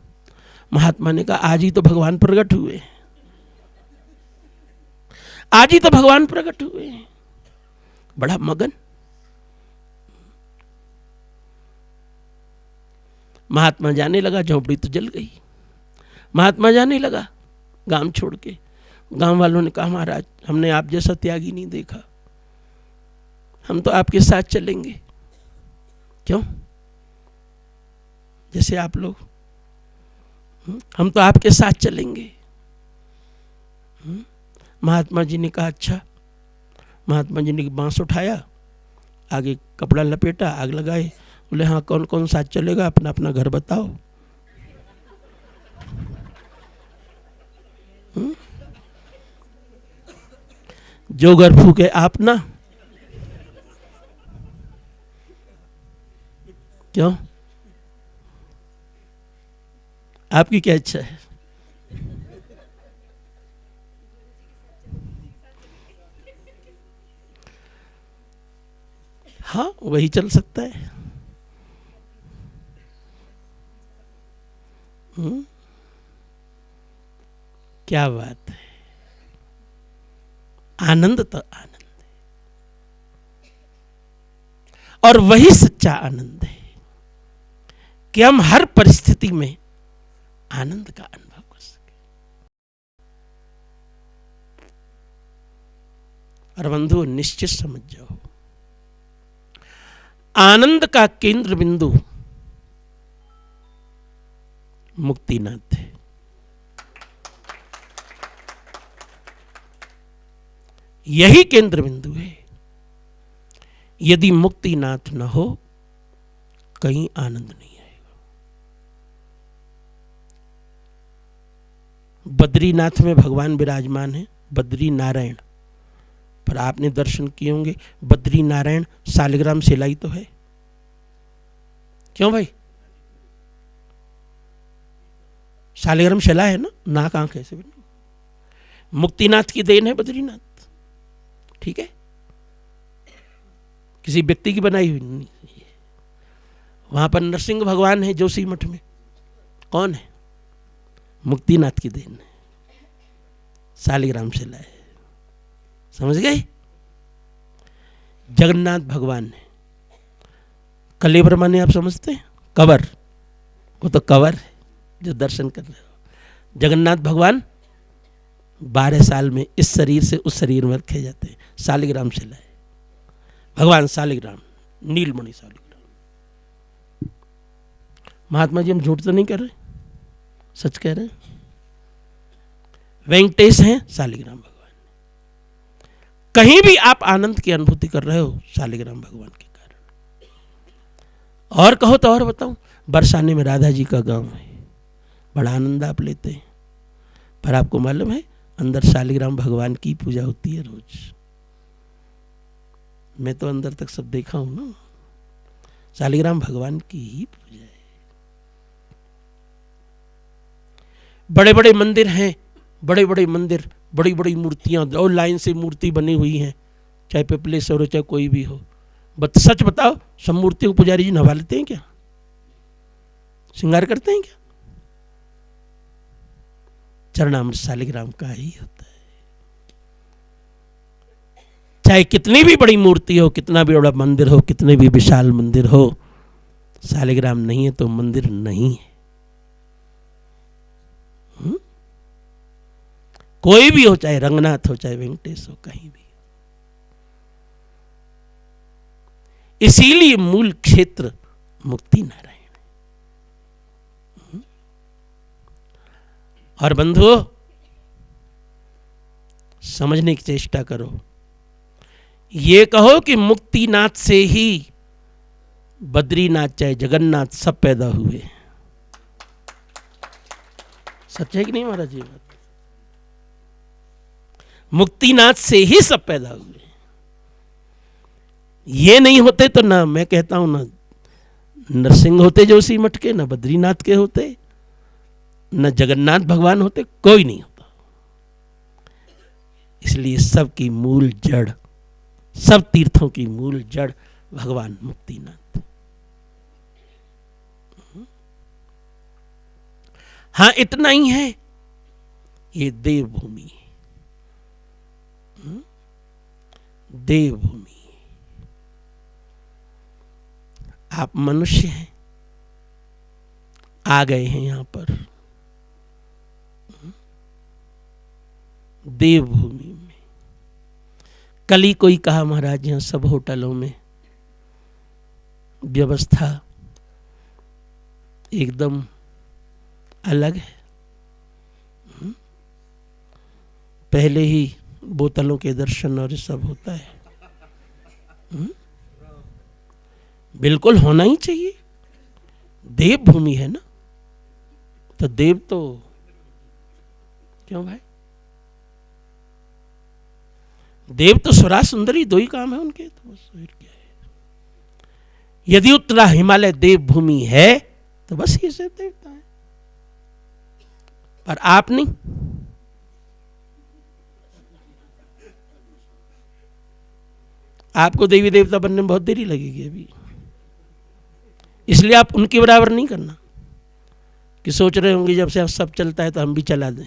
महात्मा ने कहा आज ही तो भगवान प्रकट हुए, आज ही तो भगवान प्रकट हुए। बड़ा मगन। महात्मा जाने लगा, झोपड़ी तो जल गई। महात्मा जाने लगा गांव छोड़ के। गांव वालों ने कहा महाराज हमने आप जैसा त्यागी नहीं देखा, हम तो आपके साथ चलेंगे। क्यों? जैसे आप लोग, हम तो आपके साथ चलेंगे। महात्मा जी ने कहा अच्छा। महात्मा जी ने बांस उठाया, आगे कपड़ा लपेटा, आग लगाए। बोले हाँ कौन कौन साथ चलेगा, अपना अपना घर बताओ। जो घर फूके आप ना। क्यों? आपकी क्या इच्छा है? हाँ वही चल सकता है। क्या बात है। आनंद तो आनंद है, और वही सच्चा आनंद है कि हम हर परिस्थिति में आनंद का अनुभव कर सके। और बंधु निश्चित समझ जाओ, आनंद का केंद्र बिंदु मुक्तिनाथ है। यही केंद्र बिंदु है। यदि मुक्तिनाथ न हो कहीं आनंद नहीं आएगा। बद्रीनाथ में भगवान विराजमान है, बद्री नारायण, पर आपने दर्शन किए होंगे बद्री नारायण शालिग्राम शिला ही तो है। क्यों भाई? शालिग्राम शिला है ना, नाक आंख ऐसे बनी। मुक्तिनाथ की देन है बद्रीनाथ, ठीक है, किसी व्यक्ति की बनाई हुई नहीं है। वहां पर नरसिंह भगवान है जोशी मठ में, कौन है? मुक्तिनाथ की देन है, शालिग्राम शिला है, समझ गए? जगन्नाथ भगवान है, कलेवर माने आप समझते हैं, कवर, वो तो कवर है जो दर्शन कर रहे हो। जगन्नाथ भगवान 12 साल में इस शरीर से उस शरीर में रखे जाते हैं, शालिग्राम शिला है। भगवान शालिग्राम, नीलमणि शालिग्राम। महात्मा जी हम झूठ तो नहीं कर रहे, सच कह रहे हैं। वेंकटेश हैं, शालिग्राम भगवान। कहीं भी आप आनंद की अनुभूति कर रहे हो, शालिग्राम भगवान के कारण। और कहो तो और बताऊं, बरसाने में राधा जी का गांव है, बड़ा आनंद आप लेते हैं, पर आपको मालूम है अंदर शालिग्राम भगवान की पूजा होती है रोज। मैं तो अंदर तक सब देखा हूं ना, शालिग्राम भगवान की ही पूजा है। बड़े बड़े मंदिर हैं, बड़े बड़े मंदिर, बड़ी बड़ी मूर्तियां, और लाइन से मूर्ति बनी हुई हैं, चाहे पिपलेश्वर हो चाहे कोई भी हो। सच बताओ, सब मूर्तियों को पुजारी जी नवा लेते हैं क्या? श्रृंगार करते हैं क्या? चरणामृत शालिग्राम का ही होता है। चाहे कितनी भी बड़ी मूर्ति हो, कितना भी बड़ा मंदिर हो, कितने भी विशाल मंदिर हो, शालिग्राम नहीं है तो मंदिर नहीं है। कोई भी हो, चाहे रंगनाथ हो चाहे वेंकटेश हो, कहीं भी। इसीलिए मूल क्षेत्र मुक्ति नारायण है। और बंधुओं, समझने की चेष्टा करो। ये कहो कि मुक्तिनाथ से ही बद्रीनाथ चाहे जगन्नाथ सब पैदा हुए। सच है कि नहीं महाराज जी? बात मुक्तिनाथ से ही सब पैदा हुए। ये नहीं होते तो ना, मैं कहता हूं ना नरसिंह होते जोशी मठ के, ना बद्रीनाथ के होते, न जगन्नाथ भगवान होते, कोई नहीं होता। इसलिए सबकी मूल जड़, सब तीर्थों की मूल जड़ भगवान मुक्तिनाथ। हाँ, इतना ही है, ये देवभूमि है, देवभूमि। आप मनुष्य हैं, आ गए हैं यहां पर देवभूमि में। कल ही कोई कहा महाराज यहां सब होटलों में व्यवस्था एकदम अलग है। पहले ही बोतलों के दर्शन और सब होता है। बिल्कुल होना ही चाहिए, देवभूमि है ना, तो देव तो क्यों भाई, देव तो स्वरा सुंदरी, दो ही काम है उनके, तो बस क्या है। यदि उत्तरा हिमालय देवभूमि है तो बस ये सब देवता है, पर आप नहीं। आपको देवी देवता बनने में बहुत देरी लगेगी अभी, इसलिए आप उनके बराबर नहीं करना कि सोच रहे होंगे जब से सब चलता है तो हम भी चला दें,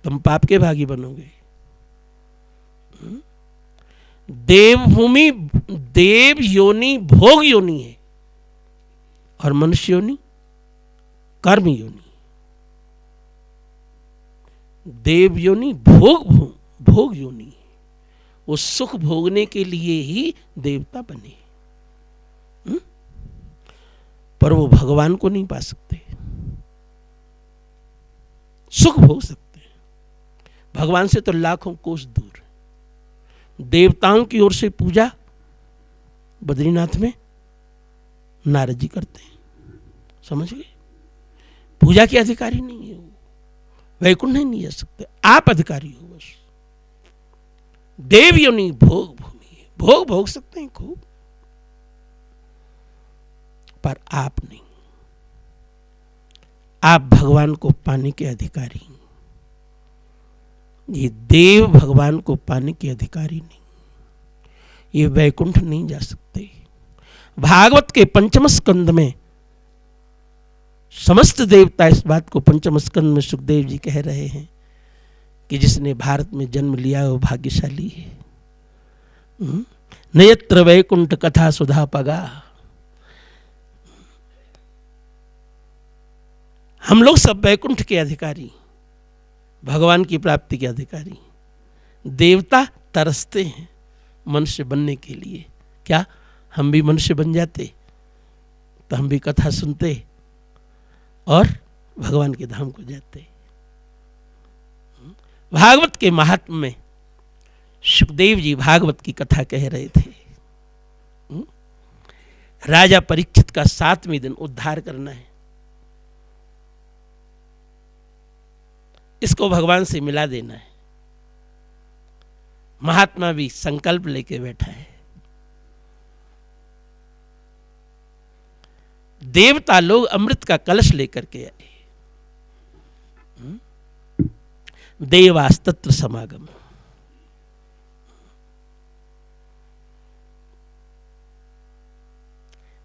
तुम पाप के भागी बनोगे। देवभूमि देव योनि भोग योनि है और मनुष्य योनि कर्म योनि। देव योनि भोग योनि है, वो सुख भोगने के लिए ही देवता बने, पर वो भगवान को नहीं पा सकते। सुख भोग सकते हैं, भगवान से तो लाखों कोस दूर। देवताओं की ओर से पूजा बद्रीनाथ में नारद जी करते हैं, समझ गए? पूजा के अधिकारी नहीं है वो, वैकुंठ नहीं जा सकते, आप अधिकारी हो बस। देव योनि भोग भूमि है, भोग भोग सकते हैं खूब। पर आप नहीं। आप भगवान को पाने के अधिकारी हैं। ये देव भगवान को पाने के अधिकारी नहीं, ये वैकुंठ नहीं जा सकते। भागवत के पंचम स्कंद में समस्त देवता इस बात को पंचम स्कंद में सुखदेव जी कह रहे हैं कि जिसने भारत में जन्म लिया वो भाग्यशाली है। नयत्र वैकुंठ कथा सुधा पगा। हम लोग सब वैकुंठ के अधिकारी, भगवान की प्राप्ति के अधिकारी। देवता तरसते हैं मनुष्य बनने के लिए। क्या हम भी मनुष्य बन जाते तो हम भी कथा सुनते और भगवान के धाम को जाते। भागवत के महात्म में सुखदेव जी भागवत की कथा कह रहे थे। राजा परीक्षित का 7वें दिन उद्धार करना है, इसको भगवान से मिला देना है। महात्मा भी संकल्प लेके बैठा है। देवता लोग अमृत का कलश लेकर के आए। देवास्तत्र समागम।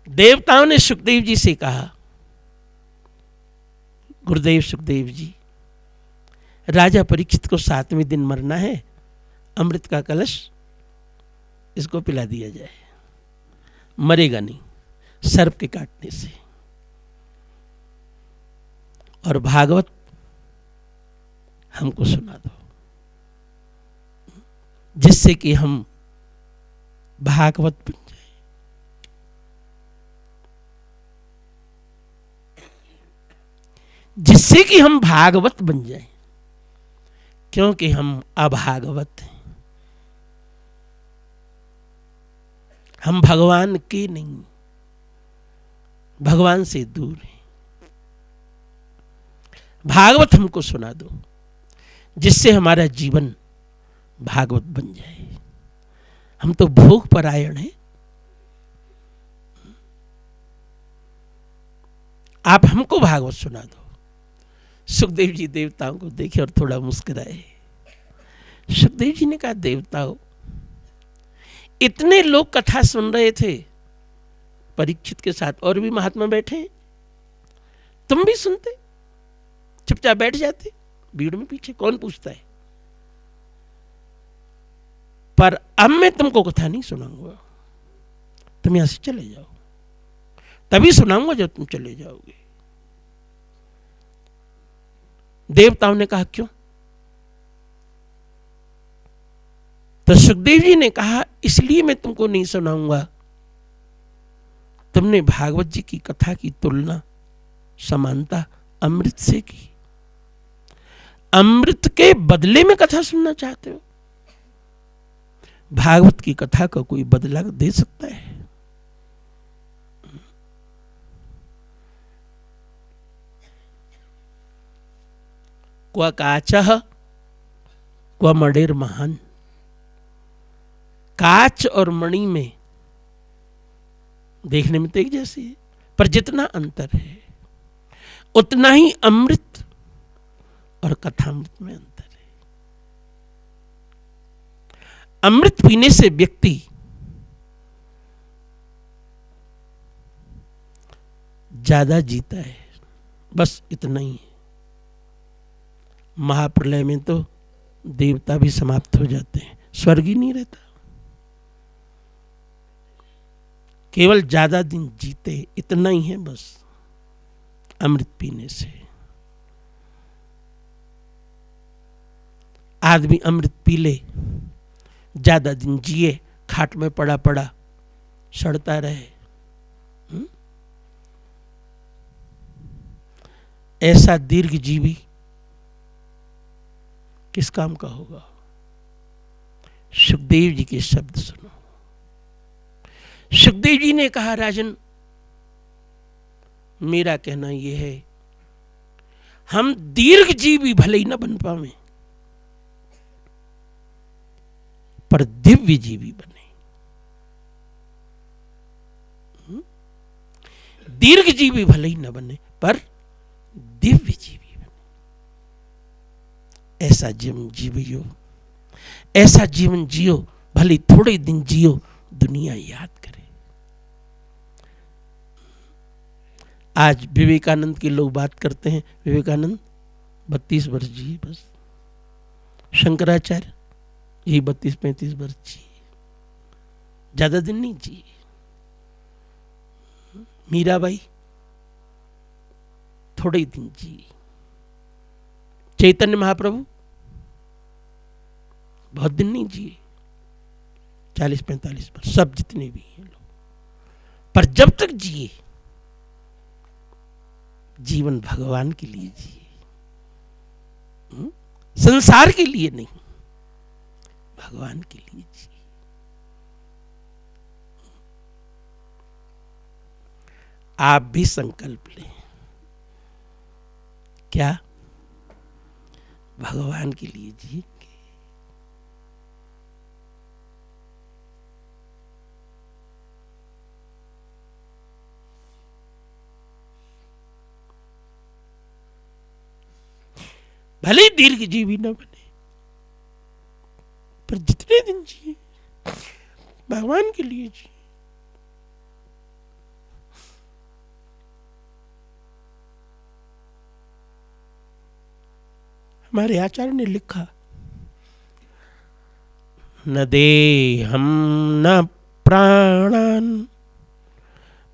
देवताओं ने सुखदेव जी से कहा, गुरुदेव सुखदेव जी, राजा परीक्षित को 7वें दिन मरना है, अमृत का कलश इसको पिला दिया जाए, मरेगा नहीं सर्प के काटने से। और भागवत हमको सुना दो, जिससे कि हम भागवत बन जाए। जिससे कि हम भागवत बन जाए, क्योंकि हम अभागवत हैं। हम भगवान के नहीं, भगवान से दूर हैं। भागवत हमको सुना दो, जिससे हमारा जीवन भागवत बन जाए। हम तो भोग परायण हैं, आप हमको भागवत सुना दो। सुखदेव जी देवताओं को देखे और थोड़ा मुस्कुराए। सुखदेव जी ने कहा, देवताओं, इतने लोग कथा सुन रहे थे परीक्षित के साथ, और भी महात्मा बैठे हैं, तुम भी सुनते, चुपचाप बैठ जाते भीड़ में पीछे, कौन पूछता है। पर अब मैं तुमको कथा नहीं सुनाऊंगा, तुम यहां से चले जाओ, तभी सुनाऊंगा जब तुम चले जाओगे। देवताओं ने कहा, क्यों? तो सुखदेव जी ने कहा, इसलिए मैं तुमको नहीं सुनाऊंगा, तुमने भागवत जी की कथा की तुलना, समानता अमृत से की। अमृत के बदले में कथा सुनना चाहते हो? भागवत की कथा का कोई बदला दे सकता है? क्व काचः क्व मणिर महान। काच और मणि में देखने में तो एक जैसी है, पर जितना अंतर है उतना ही अमृत और कथामृत में अंतर है। अमृत पीने से व्यक्ति ज्यादा जीता है, बस इतना ही है। महाप्रलय में तो देवता भी समाप्त हो जाते हैं, स्वर्ग ही नहीं रहता। केवल ज्यादा दिन जीते, इतना ही है बस अमृत पीने से। आदमी अमृत पी ले, ज्यादा दिन जिए, खाट में पड़ा पड़ा सड़ता रहे, ऐसा दीर्घ जीवी किस काम का होगा? सुखदेव जी के शब्द सुनो। सुखदेव जी ने कहा, राजन, मेरा कहना यह है, हम दीर्घ जीवी भले ही न बन पावे, पर दिव्य जीवी बने। दीर्घ जीवी भले ही न बने पर दिव्य जीवी बने। ऐसा जीवन जियो, ऐसा जीवन जियो, भले थोड़े दिन जियो, दुनिया याद करे। आज विवेकानंद के लोग बात करते हैं, विवेकानंद 32 वर्ष जिए बस। शंकराचार्य यही 32-35 वर्ष जिए, ज्यादा दिन नहीं जिए। मीराबाई थोड़े दिन जिए। चैतन्य महाप्रभु बहुत दिन नहीं जिए, 40-45 वर्ष, सब जितने भी हैं लोग। पर जब तक जिए, जीवन भगवान के लिए जिए, संसार के लिए नहीं, भगवान के लिए जिए। आप भी संकल्प लें, क्या भगवान के लिए जिएंगे। भले ही दीर्घ जीवी न बने, पर जितने दिन जिए भगवान के लिए जिए। हमारे आचार्य ने लिखा, न देहं न प्राणान्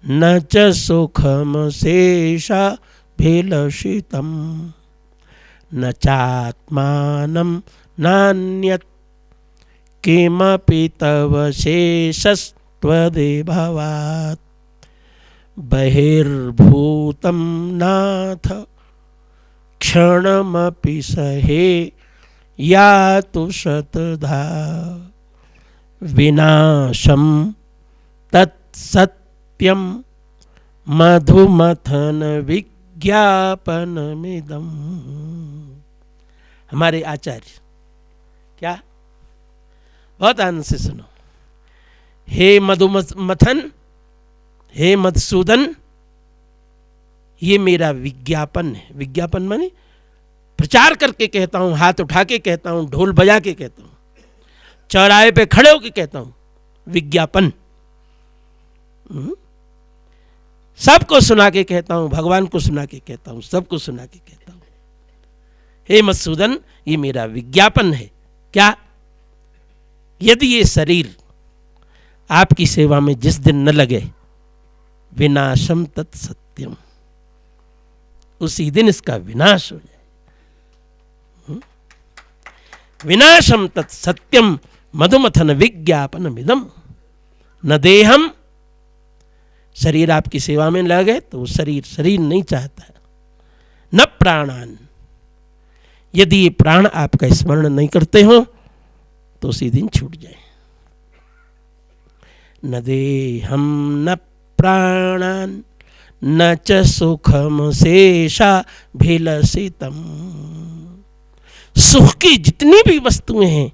न च सुखम शेषा भेलषितम् न चात्मानं नान्यत् किमपि तव शेषस्त्वदेभावात् बहिर्भूतं नाथ क्षणमपि सहे यातु शतधा विनाशं तत्सत्यं मधुमथन विज्ञापनमिदं। हमारे आचार्य क्या, बहुत आनंद से सुनो। हे मधुमथन, हे मधुसूदन, ये मेरा विज्ञापन है। विज्ञापन माने प्रचार करके कहता हूं, हाथ उठा के कहता हूं, ढोल बजा के कहता हूं, चौराहे पे खड़े होके कहता हूं, विज्ञापन। सबको सुना के कहता हूं, भगवान को सुना के कहता हूं, सबको सुना के कहता हूं। हे मधुसूदन, ये मेरा विज्ञापन है। क्या, यदि ये शरीर आपकी सेवा में जिस दिन न लगे, विनाशम तत्सत्यम, उसी दिन इसका विनाश हो जाए। विनाशम तत्सत्यम मधुमथन विज्ञापनमिदं। न देहम, शरीर आपकी सेवा में लगे तो शरीर नहीं चाहता। न प्राणान, यदि ये प्राण आपका स्मरण नहीं करते हो तो उसी दिन छूट जाए। न देहम न प्राणान न च सुखम शेषा भेलषितम। सुख की जितनी भी वस्तुएं हैं,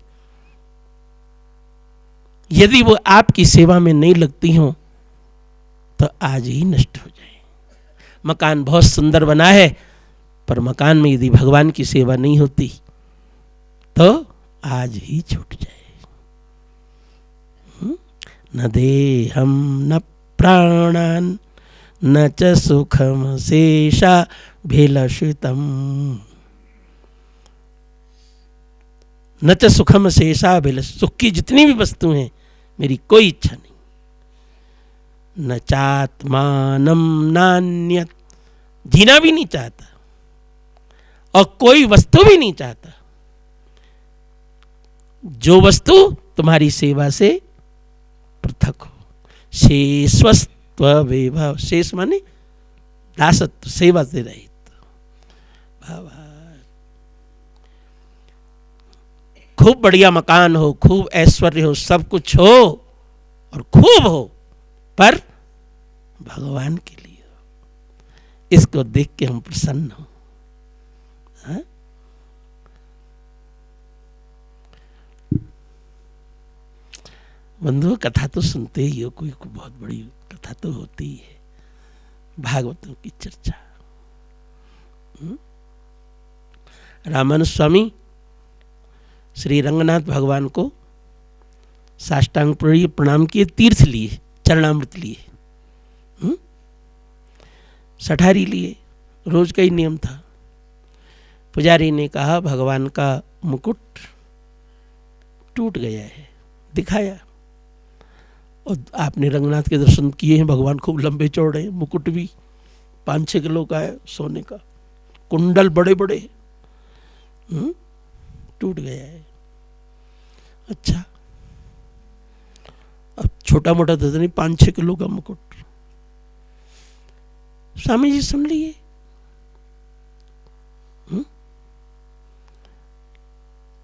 यदि वो आपकी सेवा में नहीं लगती हो तो आज ही नष्ट हो जाए। मकान बहुत सुंदर बना है, पर मकान में यदि भगवान की सेवा नहीं होती तो आज ही छूट जाए। न देहम न प्राणान न च सुखम शेषा भेलषितम। न च सुखम शेषा भेलषितम, सुख की जितनी भी वस्तुएं हैं मेरी कोई इच्छा नहीं। न चात्मानं नान्यत्, जीना भी नहीं चाहता और कोई वस्तु भी नहीं चाहता। जो वस्तु तुम्हारी सेवा से पृथक हो। शेषस्त्वदेव, शेष माने दासत्व, सेवा से रहित। खूब बढ़िया मकान हो, खूब ऐश्वर्य हो, सब कुछ हो और खूब हो, पर भगवान के लिए हो। इसको देख के हम प्रसन्न हो। बंधुओं, कथा तो सुनते ही हो, कोई बहुत बड़ी कथा तो होती ही है। भागवतों की चर्चा। रामानुज स्वामी श्री रंगनाथ भगवान को साष्टांग प्रणाम किए, तीर्थ लिए, चरणामृत लिए, सठारी लिए, रोज का ही नियम था। पुजारी ने कहा भगवान का मुकुट टूट गया है, दिखाया, और आपने रंगनाथ के दर्शन किए हैं, भगवान खूब लंबे चौड़े हैं, मुकुट भी 5-6 किलो का है सोने का, कुंडल बड़े बड़े, टूट गया है। अच्छा, अब छोटा मोटा तो नहीं, 5-6 किलो का मुकुट। स्वामी जी सुन लिए,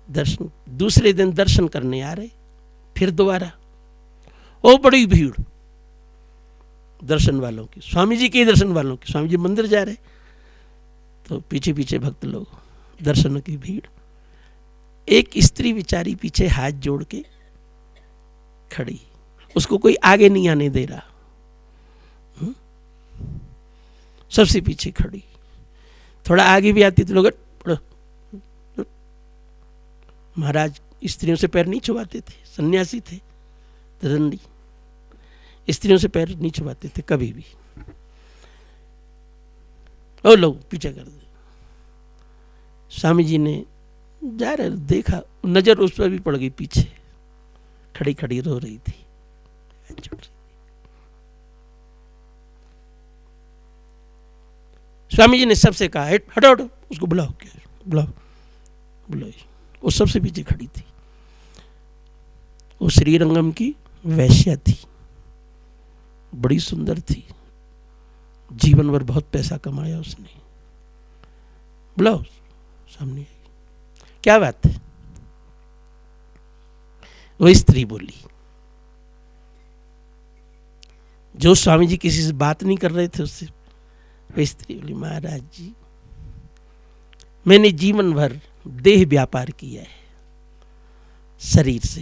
दर्शन, दूसरे दिन दर्शन करने आ रहे, फिर दोबारा, ओ बड़ी भीड़ दर्शन वालों की, स्वामी जी के दर्शन वालों की। स्वामी जी मंदिर जा रहे तो पीछे पीछे भक्त लोग, दर्शनों की भीड़। एक स्त्री बेचारी पीछे हाथ जोड़ के खड़ी, उसको कोई आगे नहीं आने दे रहा, सबसे पीछे खड़ी। थोड़ा आगे भी आती तो लोग, महाराज स्त्रियों से पैर नहीं छुआते थे, सन्यासी थे, दंडी, स्त्रियों से पैर नहीं छुआते थे कभी भी। ओ लो पीछे कर दे। स्वामी जी ने जा रहे देखा, नजर उस पर भी पड़ गई, पीछे खड़ी खड़ी रो रही थी। स्वामी जी ने सबसे कहा हटो हटो, उसको बुलाओ, क्या बुलाओ बुलाओ। वो सबसे पीछे खड़ी थी, वो श्रीरंगम की वैश्या थी, बड़ी सुंदर थी, जीवन भर बहुत पैसा कमाया उसने। बुलाओ, सामने आई, क्या बात है? वो स्त्री बोली, जो स्वामी जी किसी से बात नहीं कर रहे थे उससे, वो स्त्री बोली, महाराज जी मैंने जीवन भर देह व्यापार किया है, शरीर से,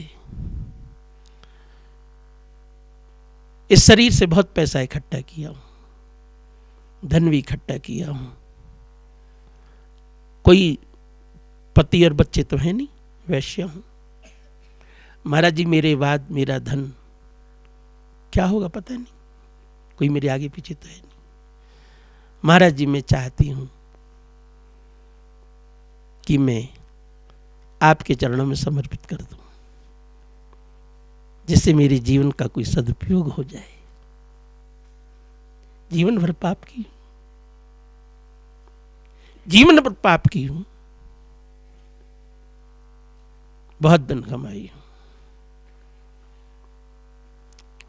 इस शरीर से बहुत पैसा इकट्ठा किया हूं, धन भी इकट्ठा किया हूं, कोई पति और बच्चे तो है नहीं, वैश्य हूं। महाराज जी मेरे बाद मेरा धन क्या होगा पता नहीं, कोई मेरे आगे पीछे तो है नहीं। महाराज जी मैं चाहती हूं कि मैं आपके चरणों में समर्पित कर दूं, जिससे मेरे जीवन का कोई सदुपयोग हो जाए। जीवन भर पाप की, जीवन भर पाप की हूं, बहुत धन कमाई हूं।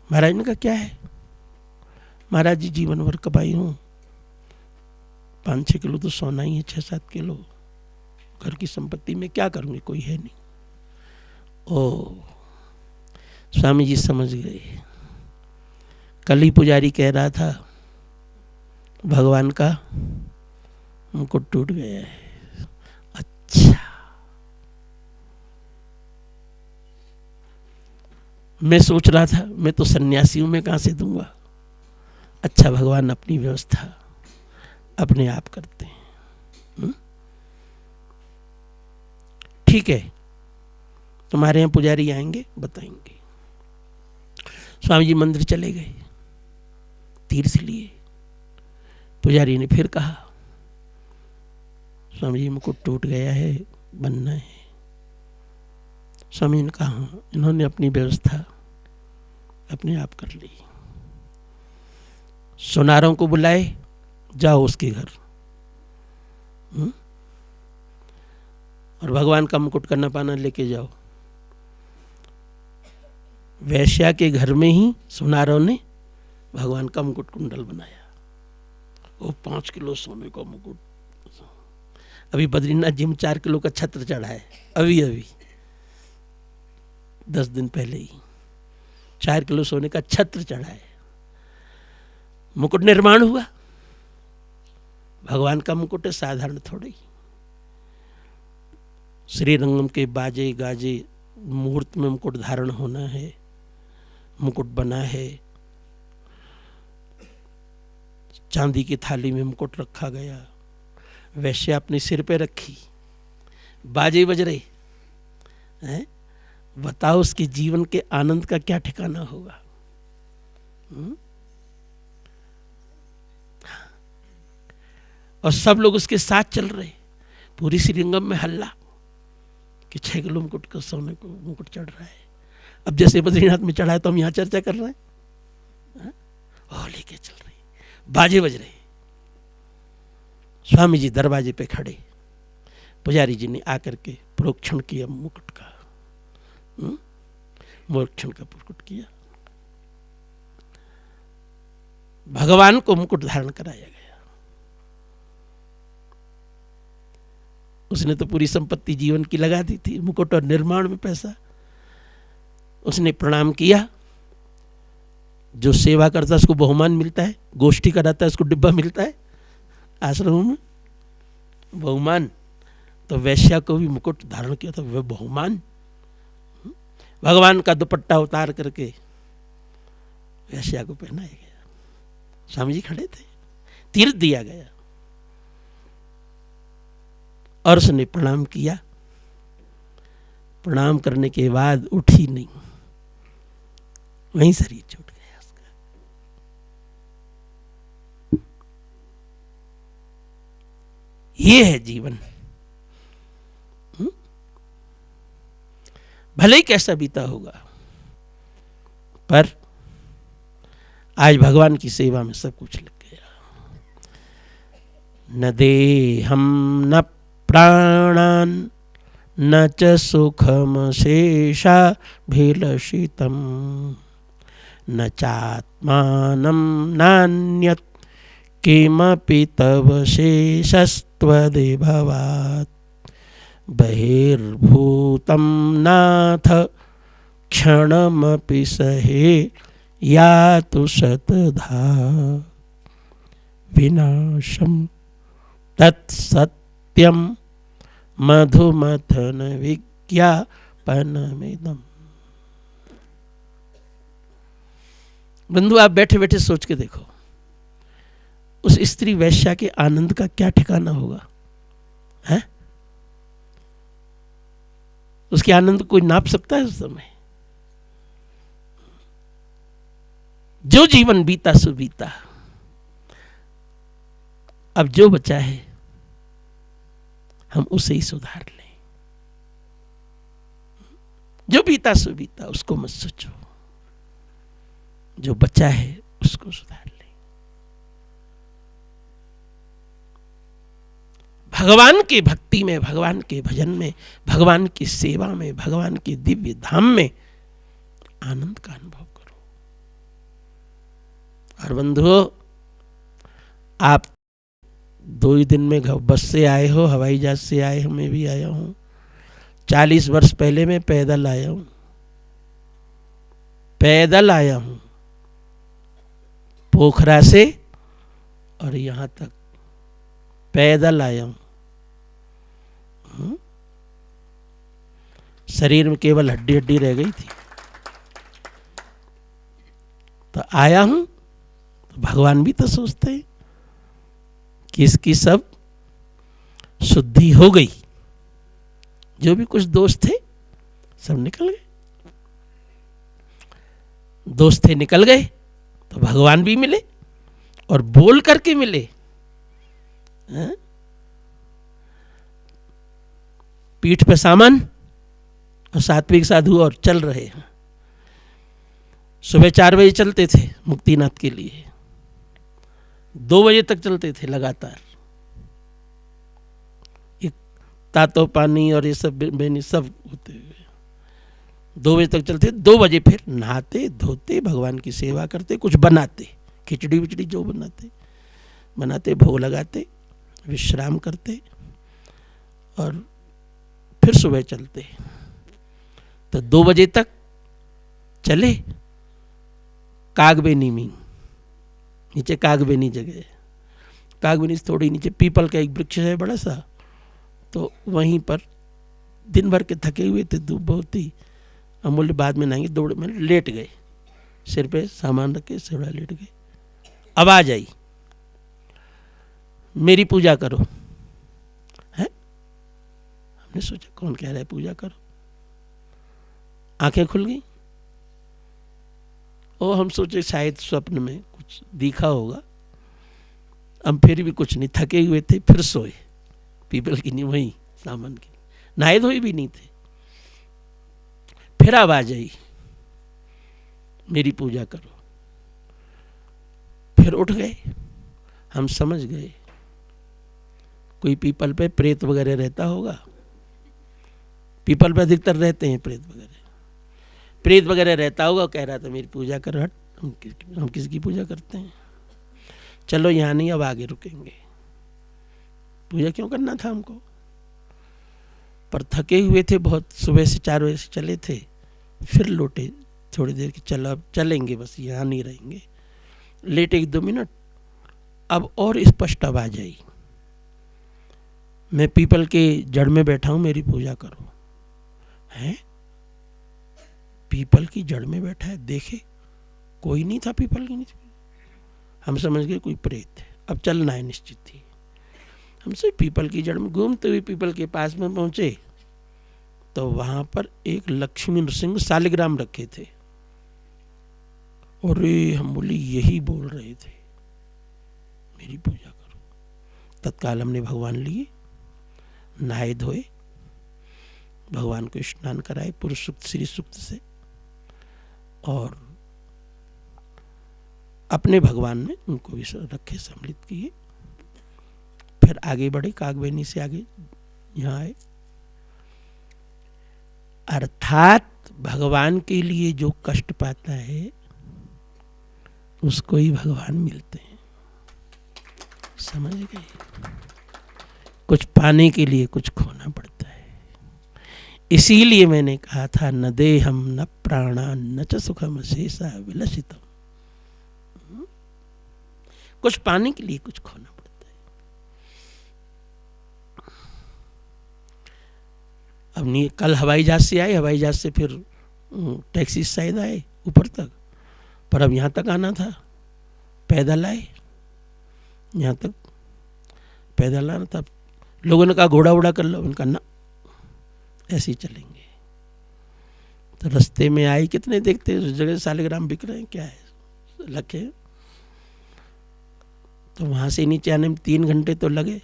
महाराज ने कहा क्या है? महाराज जी जीवन भर कमाई हूं, 5-6 किलो तो सोना ही है, 6-7 किलो घर की संपत्ति में क्या करूंगी, कोई है नहीं। ओ स्वामी जी समझ गए, कल ही पुजारी कह रहा था भगवान का मुकुट टूट गया है। अच्छा, मैं सोच रहा था मैं तो सन्यासी हूं, मैं कहां से दूंगा। अच्छा, भगवान अपनी व्यवस्था अपने आप करते हैं। ठीक है, तुम्हारे यहाँ पुजारी आएंगे, बताएंगे। स्वामी जी मंदिर चले गए, तीर्थ लिए। पुजारी ने फिर कहा स्वामी जी मुकुट टूट गया है, बनना है। स्वामी ने कहा हाँ, इन्होंने अपनी व्यवस्था अपने आप कर ली। सोनारों को बुलाए, जाओ उसके घर, और भगवान का मुकुट करना पाना लेके जाओ। वैश्या के घर में ही सोनारों ने भगवान का मुकुट कुंडल बनाया। वो 5 किलो सोने का मुकुट, अभी बद्रीनाथ जी में 4 किलो का छत्र चढ़ा है, अभी अभी 10 दिन पहले ही 4 किलो सोने का छत्र चढ़ा है। मुकुट निर्माण हुआ। भगवान का मुकुट है, साधारण थोड़ी। श्रीरंगम के बाजे गाजे मुहूर्त में मुकुट धारण होना है, मुकुट बना है। चांदी की थाली में मुकुट रखा गया, वैश्या अपने सिर पे रखी, बाजे बज रहे हैं। बताओ उसके जीवन के आनंद का क्या ठिकाना होगा। और सब लोग उसके साथ चल रहे, पूरी श्रीरंगम में हल्ला कि 6 किलो मुकुट का सोने को मुकुट चढ़ रहा है। अब जैसे बद्रीनाथ में चढ़ा है तो हम यहाँ चर्चा कर रहे हैं। और लेके चल रही, बाजे बज रहे। स्वामी जी दरवाजे पे खड़े, पुजारी जी ने आकर के प्रोक्षण किया मुकुट का, मोक्षण का मुकुट किया। भगवान को मुकुट धारण कराया गया। उसने तो पूरी संपत्ति जीवन की लगा दी थी, मुकुट और निर्माण में पैसा। उसने प्रणाम किया। जो सेवा करता है उसको बहुमान मिलता है, गोष्ठी कराता है उसको डिब्बा मिलता है आश्रम में, बहुमान। तो वैश्या को भी मुकुट धारण किया था, वह बहुमान। भगवान का दुपट्टा उतार करके वैश्या को पहनाया गया। स्वामी जी खड़े थे, तीर्थ दिया गया और उसने प्रणाम किया। प्रणाम करने के बाद उठी नहीं, वहीं शरीर छूट गया उसका। ये है जीवन। भले ही कैसा बीता होगा, पर आज भगवान की सेवा में सब कुछ लग गया। न देहम न प्राणान न च सुखम शेषाभिलषितम न चात्मानं नान्यत् किमपि तव शेषस्त्वदिभवात् बहिर्भूतं नाथ क्षणमपि सहे यातु शतधा विनाशं तत्सत्यं मधुमथन विज्ञापनमिदम्। बंधु, आप बैठे बैठे सोच के देखो, उस स्त्री वैश्या के आनंद का क्या ठिकाना होगा, है? उसके आनंद कोई नाप सकता है उस समय? जो जीवन बीता सो बीता, अब जो बचा है हम उसे ही सुधार लें। जो बीता सो बीता, उसको मत सोचो, जो बचा है उसको सुधार लें। भगवान की भक्ति में, भगवान के भजन में, भगवान की सेवा में, भगवान के दिव्य धाम में आनंद का अनुभव करो। और बंधुओं, आप 2 ही दिन में बस से आए हो, हवाई जहाज से आए हो, मैं भी आया हूं। 40 वर्ष पहले मैं पैदल आया हूं, पैदल आया हूं पोखरा से और यहां तक पैदल आया हूं। शरीर में केवल हड्डी हड्डी रह गई थी, तो आया हूं। तो भगवान भी तो सोचते हैं कि इसकी सब शुद्धि हो गई, जो भी कुछ दोष थे सब निकल गए। दोष थे निकल गए तो भगवान भी मिले और बोल करके मिले। पीठ पे सामान और सात्विक साधु और चल रहे हैं। सुबह 4 बजे चलते थे मुक्तिनाथ के लिए, 2 बजे तक चलते थे लगातार। एक तातो पानी और ये सब बेनी सब होते हुए 2 बजे तक चलते, 2 बजे फिर नहाते धोते, भगवान की सेवा करते, कुछ बनाते, खिचड़ी विचड़ी जो बनाते, भोग लगाते, विश्राम करते और फिर सुबह चलते। तो 2 बजे तक चले कागबेनी में, नीचे कागबेनी जगह है, कागबेनी से थोड़ी नीचे पीपल का एक वृक्ष है बड़ा सा, तो वहीं पर दिन भर के थके हुए थे, धूप बहुत ही अमूल्य, बाद में नहाएंगे, दौड़ में लेट गए, सिर पे सामान रख के सिरा लेट गए। आवाज आई मेरी पूजा करो, है? हमने सोचा कौन कह रहा है पूजा करो? आंखें खुल गई। और हम सोचे शायद स्वप्न में कुछ दिखा होगा। हम फिर भी कुछ नहीं, थके हुए थे, फिर सोए पीपल की नींव वहीं सामान की, नहाए धोए भी नहीं थे। फिर आवाज आई, मेरी पूजा करो। फिर उठ गए। हम समझ गए कोई पीपल पे प्रेत वगैरह रहता होगा। पीपल पे अधिकतर रहते हैं प्रेत वगैरह रहता होगा। कह रहा था मेरी पूजा करो। हट, हम किसकी पूजा करते हैं? चलो यहाँ नहीं, अब आगे रुकेंगे। पूजा क्यों करना था हमको? पर थके हुए थे बहुत, सुबह से 4 बजे से चले थे। फिर लौटे थोड़ी देर की, चलो अब चलेंगे, बस यहाँ नहीं रहेंगे। लेट 1-2 मिनट, अब और स्पष्ट आवाज आई, मैं पीपल के जड़ में बैठा हूं, मेरी पूजा करो। हैं? पीपल की जड़ में बैठा है। देखे कोई नहीं था पीपल के नीचे। हम समझ गए कोई प्रेत है, अब चलना है निश्चित ही। हमसे पीपल की जड़ में घूमते हुए पीपल के पास में पहुंचे तो वहां पर एक लक्ष्मी नृसिंह शालिग्राम रखे थे। और हम बोले यही बोल रहे थे मेरी पूजा करो। तत्काल हमने भगवान लिए, नहाए धोए, भगवान को स्नान कराए पुरुष सूक्त श्री सूक्त से, और अपने भगवान में उनको भी रखे, सम्मिलित किए। फिर आगे बढ़े, कागबेनी से आगे यहाँ आए। अर्थात भगवान के लिए जो कष्ट पाता है उसको ही भगवान मिलते हैं। समझ गए? कुछ पाने के लिए कुछ खोना पड़ता है। इसीलिए मैंने कहा था, न देहम न प्राणा न च सुखम शेषा विलसितम। कुछ पाने के लिए कुछ खोना पड़ता है। अब नहीं, कल हवाई जहाज से आए, हवाई जहाज से फिर टैक्सी से शायद आए ऊपर तक, पर अब यहाँ तक आना था, पैदल आए। यहाँ तक पैदल आना था। लोगों ने कहा घोड़ा उड़ा कर लो, उनका ना, ऐसे ही चलेंगे। तो रास्ते में आई, कितने देखते उस जगह शालिग्राम बिक रहे हैं, क्या है, लखे। तो वहां से नीचे आने में 3 घंटे तो लगे,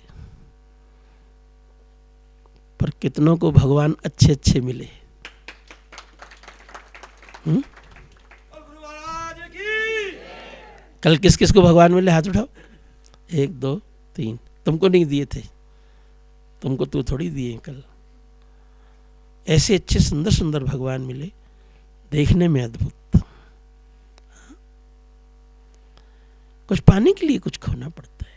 पर कितनों को भगवान अच्छे अच्छे मिले। कल किस किस को भगवान मिले? हाथ उठाओ। 1 2 3। तुमको नहीं दिए थे, तुमको तो थोड़ी दिए कल। ऐसे अच्छे सुंदर सुंदर भगवान मिले, देखने में अद्भुत। कुछ पाने के लिए कुछ खोना पड़ता है।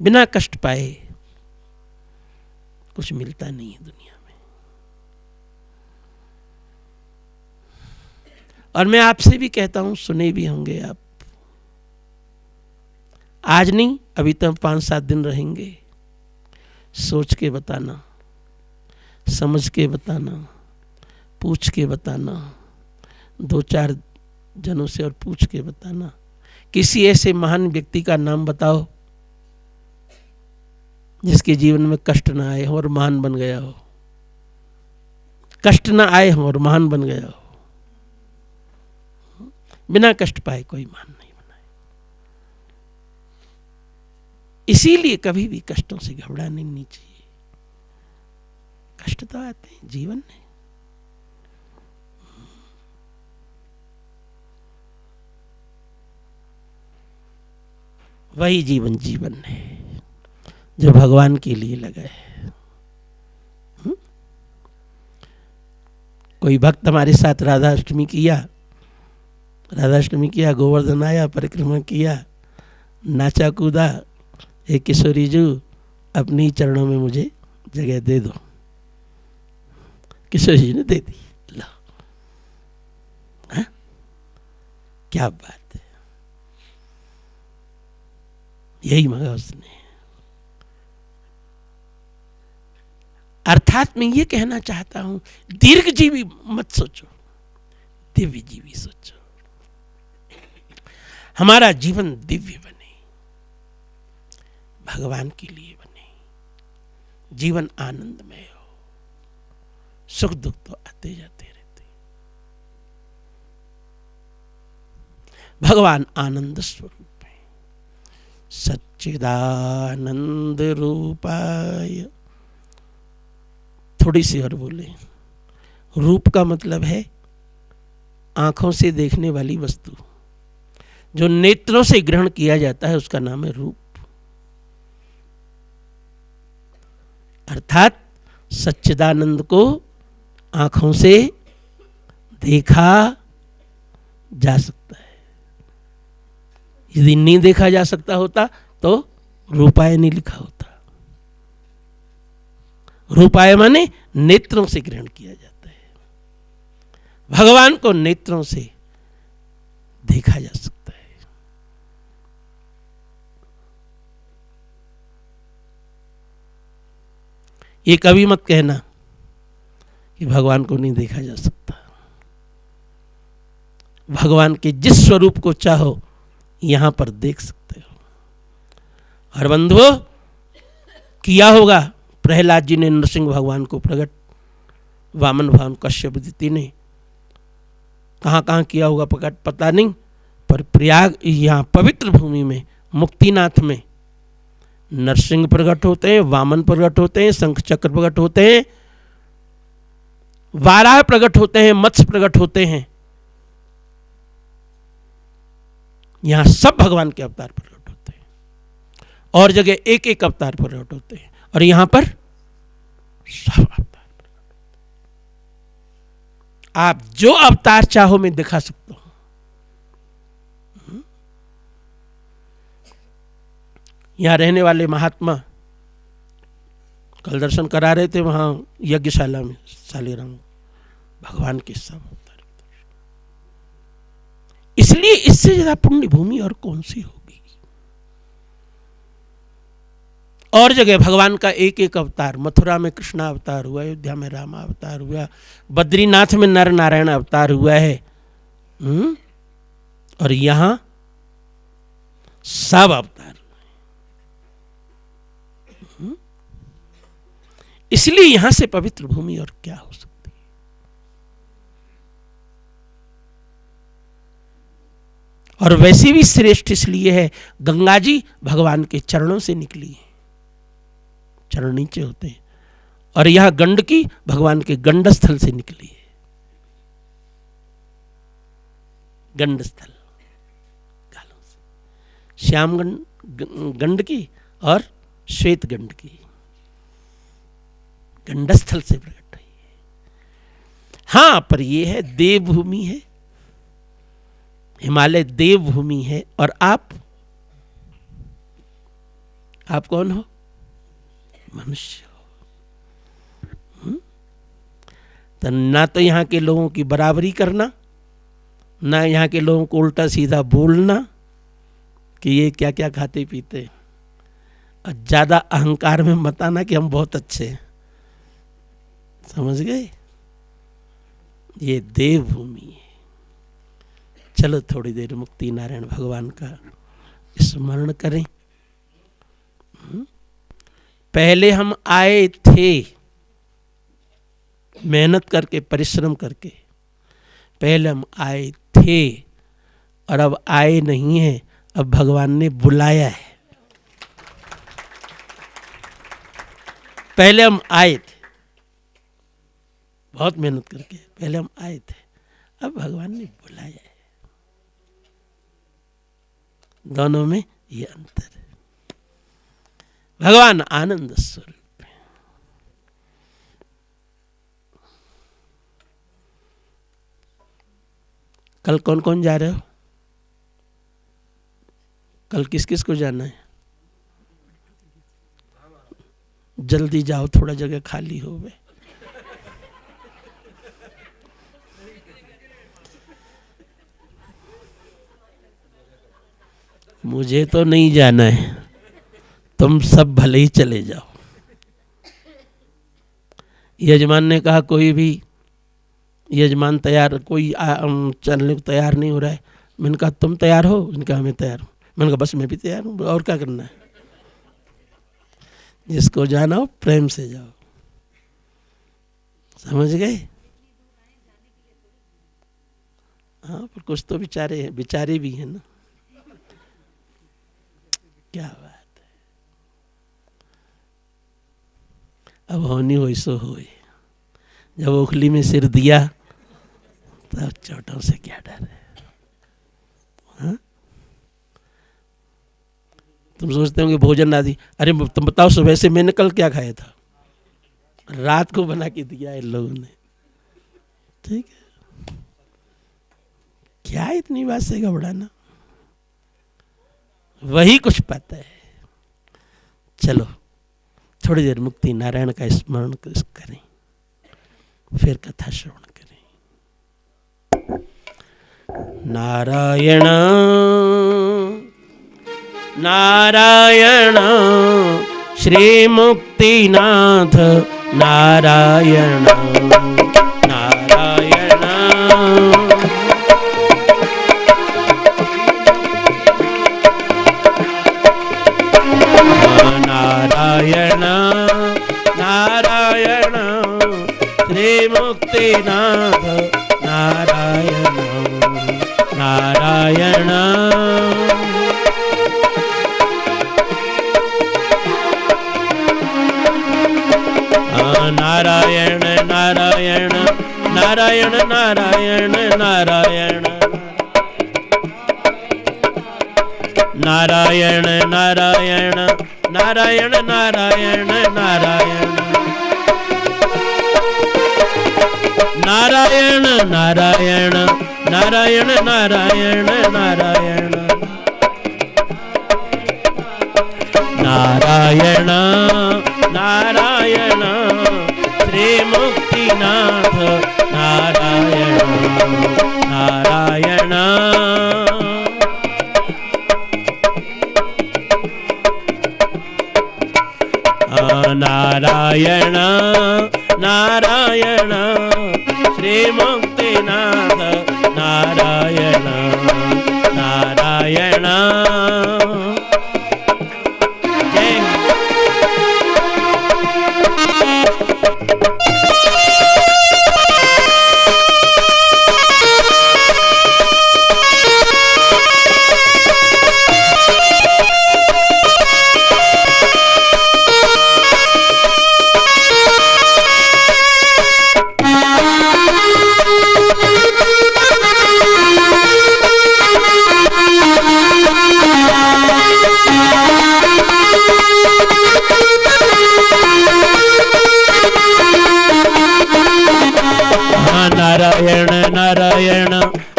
बिना कष्ट पाए कुछ मिलता नहीं है दुनिया में। और मैं आपसे भी कहता हूं, सुने भी होंगे आप, आज नहीं, अभी तो 5-7 दिन रहेंगे। सोच के बताना, समझ के बताना, पूछ के बताना, 2-4 जनों से और पूछ के बताना। किसी ऐसे महान व्यक्ति का नाम बताओ जिसके जीवन में कष्ट ना आए हो और महान बन गया हो। कष्ट ना आए हो और महान बन गया हो। बिना कष्ट पाए कोई महान नहीं बना है। इसीलिए कभी भी कष्टों से घबराना नहीं चाहिए। कष्ट तो आते हैं जीवन में। वही जीवन है जो भगवान के लिए लगा है। कोई भक्त हमारे साथ राधाष्टमी किया, गोवर्धन आया, परिक्रमा किया, नाचा कूदा, हे किशोरी जू अपनी चरणों में मुझे जगह दे दो। किशोरी जी ने दे दी। लो, क्या बात है, यही मांगा उसने। अर्थात मैं ये कहना चाहता हूं, दीर्घजीवी मत सोचो, दिव्य जीवी सोचो। हमारा जीवन दिव्य बने, भगवान के लिए बने, जीवन आनंदमय हो। सुख दुख तो आते जाते रहते, भगवान आनंद स्वरूप है। सच्चिदानंद रूपाय, थोड़ी सी और बोले। रूप का मतलब है आंखों से देखने वाली वस्तु, जो नेत्रों से ग्रहण किया जाता है उसका नाम है रूप। अर्थात सच्चिदानंद को आंखों से देखा जा सकता है। यदि नहीं देखा जा सकता होता तो रूपाय नहीं लिखा होता। रूपाय माने नेत्रों से ग्रहण किया जाता है। भगवान को नेत्रों से देखा जा सकता है। ये कभी मत कहना कि भगवान को नहीं देखा जा सकता। भगवान के जिस स्वरूप को चाहो यहां पर देख सकते हो। और बंधुओं, किया होगा प्रहलाद जी ने नरसिंह भगवान को प्रकट, वामन भगवान कश्यप दिति ने कहां कहां किया होगा प्रकट पता नहीं, पर प्रयाग यहां पवित्र भूमि में मुक्तिनाथ में नरसिंह प्रकट होते हैं, वामन प्रकट होते हैं, शंख चक्र प्रकट होते हैं, वाराह प्रकट होते हैं, मत्स्य प्रकट होते हैं। यहां सब भगवान के अवतार प्रकट होते हैं, और जगह एक एक अवतार प्रकट होते हैं, और यहां पर सब अवतार प्रकट होते हैं। आप जो अवतार चाहो मैं दिखा सकता हूं। यहां रहने वाले महात्मा कल दर्शन करा रहे थे, वहां यज्ञशाला में सालीग्राम भगवान के सब अवतार। इसलिए इससे ज्यादा पुण्य भूमि और कौन सी होगी। और जगह भगवान का एक एक अवतार, मथुरा में कृष्णा अवतार हुआ, अयोध्या में रामा अवतार हुआ, बद्रीनाथ में नर नारायण अवतार हुआ है। और यहां सब अवतार। इसलिए यहां से पवित्र भूमि और क्या हो सकती है। और वैसे भी श्रेष्ठ इसलिए है, गंगा जी भगवान के चरणों से निकली है, चरण नीचे होते हैं। और यहां गंडकी भगवान के गंडस्थल से निकली है, गंडस्थल गालों से। श्याम गंडकी और श्वेत गंडकी गंडस्थल से प्रकट हुई है। हां, पर यह है देवभूमि है, हिमालय देवभूमि है। और आप कौन हो? मनुष्य हो। तो ना तो यहां के लोगों की बराबरी करना, ना यहां के लोगों को उल्टा सीधा बोलना कि ये क्या क्या खाते पीते, और ज्यादा अहंकार में मत आना कि हम बहुत अच्छे हैं। समझ गए? ये देवभूमि है। चलो थोड़ी देर मुक्ति नारायण भगवान का स्मरण करें। पहले हम आए थे मेहनत करके, परिश्रम करके। पहले हम आए थे और अब आए नहीं है, अब भगवान ने बुलाया है। पहले हम आए थे बहुत मेहनत करके, पहले हम आए थे, अब भगवान ने बुलाया है। दोनों में ये अंतर है। भगवान आनंद स्वरूप है। कल कौन कौन जा रहे हो? कल किस किस को जाना है? जल्दी जाओ, थोड़ा जगह खाली हो गए। मुझे तो नहीं जाना है, तुम सब भले ही चले जाओ। यजमान ने कहा कोई भी यजमान तैयार, कोई चलने को तैयार नहीं हो रहा है, मैंने कहा तुम तैयार हो? मैंने कहा मैं तैयार हूँ। मैंने कहा बस मैं भी तैयार हूँ, और क्या करना है। जिसको जाना हो प्रेम से जाओ, समझ गए? हाँ, पर कुछ तो बेचारे हैं, बेचारे भी हैं ना। क्या बात है। अब होनी हो सो होए। जब ओखली में सिर दिया तब चोटों से क्या डर है। हाँ? तुम सोचते होंगे भोजन आदि, अरे तुम बताओ सुबह से मैंने कल क्या खाया था, रात को बना के दिया इन लोगों ने। ठीक है, क्या इतनी बात से घबराना, वही कुछ पता है। चलो थोड़ी देर मुक्ति नारायण का स्मरण करें, फिर कथा श्रवण करें। नारायण नारायण श्री मुक्तिनाथ नारायण नारायण नारायण नारायण श्री मुक्तिनाथ नारायण नारायण नारायण नारायण नारायण नारायण नारायण नारायण नारायण नारायण नारायण नारायण नारायण नारायण नारायण नारायण नारायण नारायण नारायण श्री मुक्तिनाथ नारायण नारायण नारायण नारायण श्री मुक्तिनाथ नारायण नारायण नारायण नारायण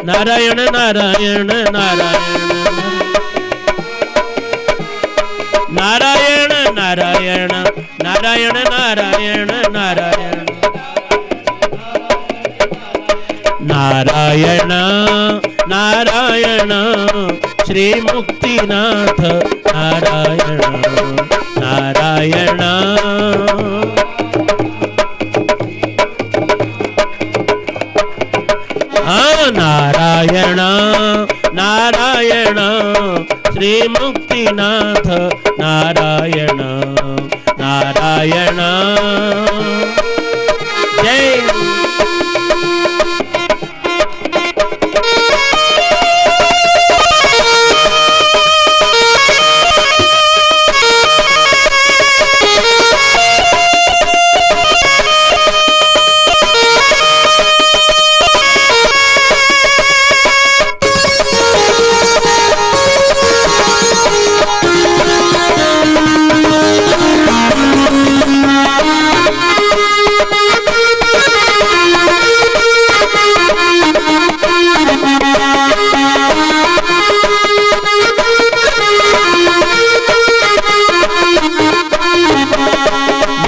नारायण नारायण नारायण नारायण नारायण नारायण नारायण नारायण नारायण श्री मुक्तिनाथ नारायण नारायण नारायण नारायण श्री मुक्तिनाथ नारायण नारायण जय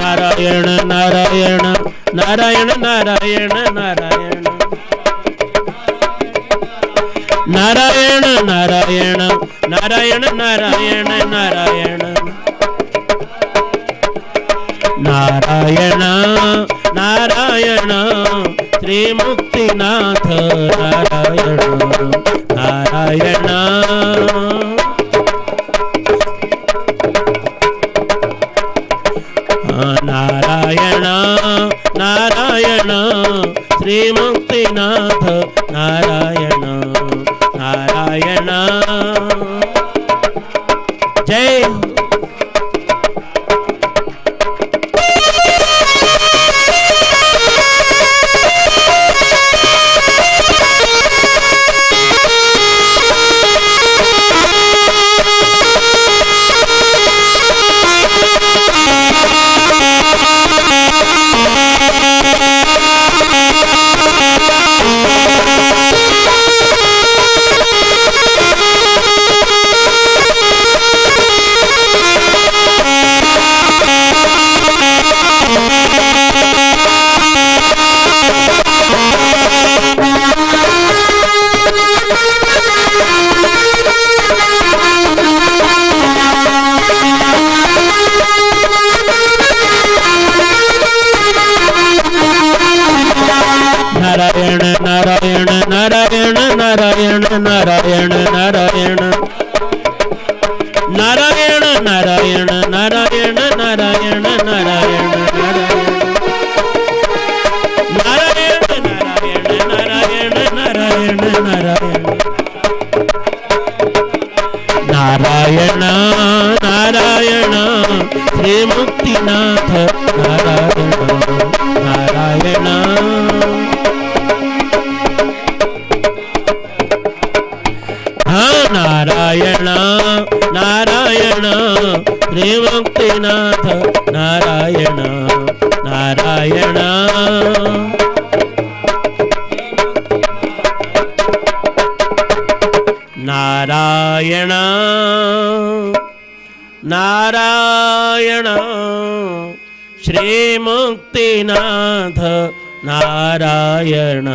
नारायण नारायण नारायण नारायण नारायण नारायण नारायण नारायण नारायण नारायण नारायण श्री मुक्तिनाथ नारायण नारायण। नारायण नारायण श्री मुक्तिनाथ नारायण नारायण। जय हो। नारायण नारायण नारायण नारायण नारायण नारायण नारायण नारायण नारायण नारायण नारायण नारायण नारायण नारायण नारायण नारायण नारायण श्री मुक्तिनाथ नारायण नारायण। नारायण नारायण श्री मुक्तिनाथ नारायण नारायण। नारायण नारायण श्री मुक्तिनाथ नारायण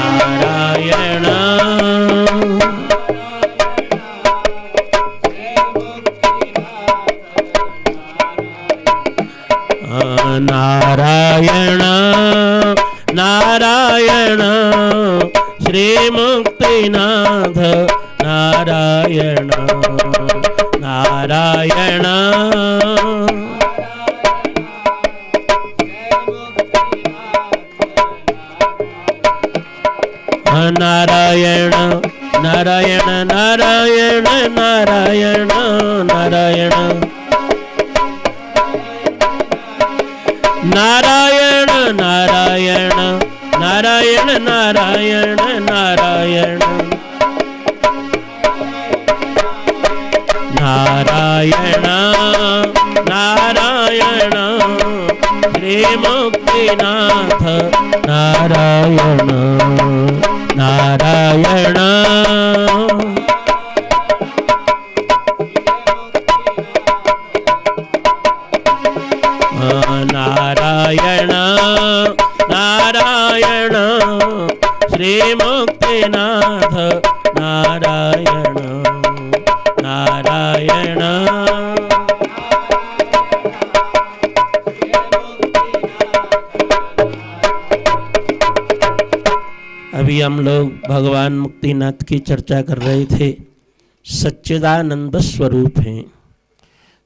नारायण। नारायण नारायण श्री मुक्तिनाथ नारायण नारायण। नारायण नारायण नारायण नारायण नारायण नारायण नारायण नारायण नारायण नारायण नारायण नारायण श्री मुक्तिनाथ नारायण नारायण। नारायण नारायण श्री मुक्तिनाथ नारायण नारायण। अभी हम लोग भगवान मुक्तिनाथ की चर्चा कर रहे थे। सच्चिदानंद स्वरूप हैं।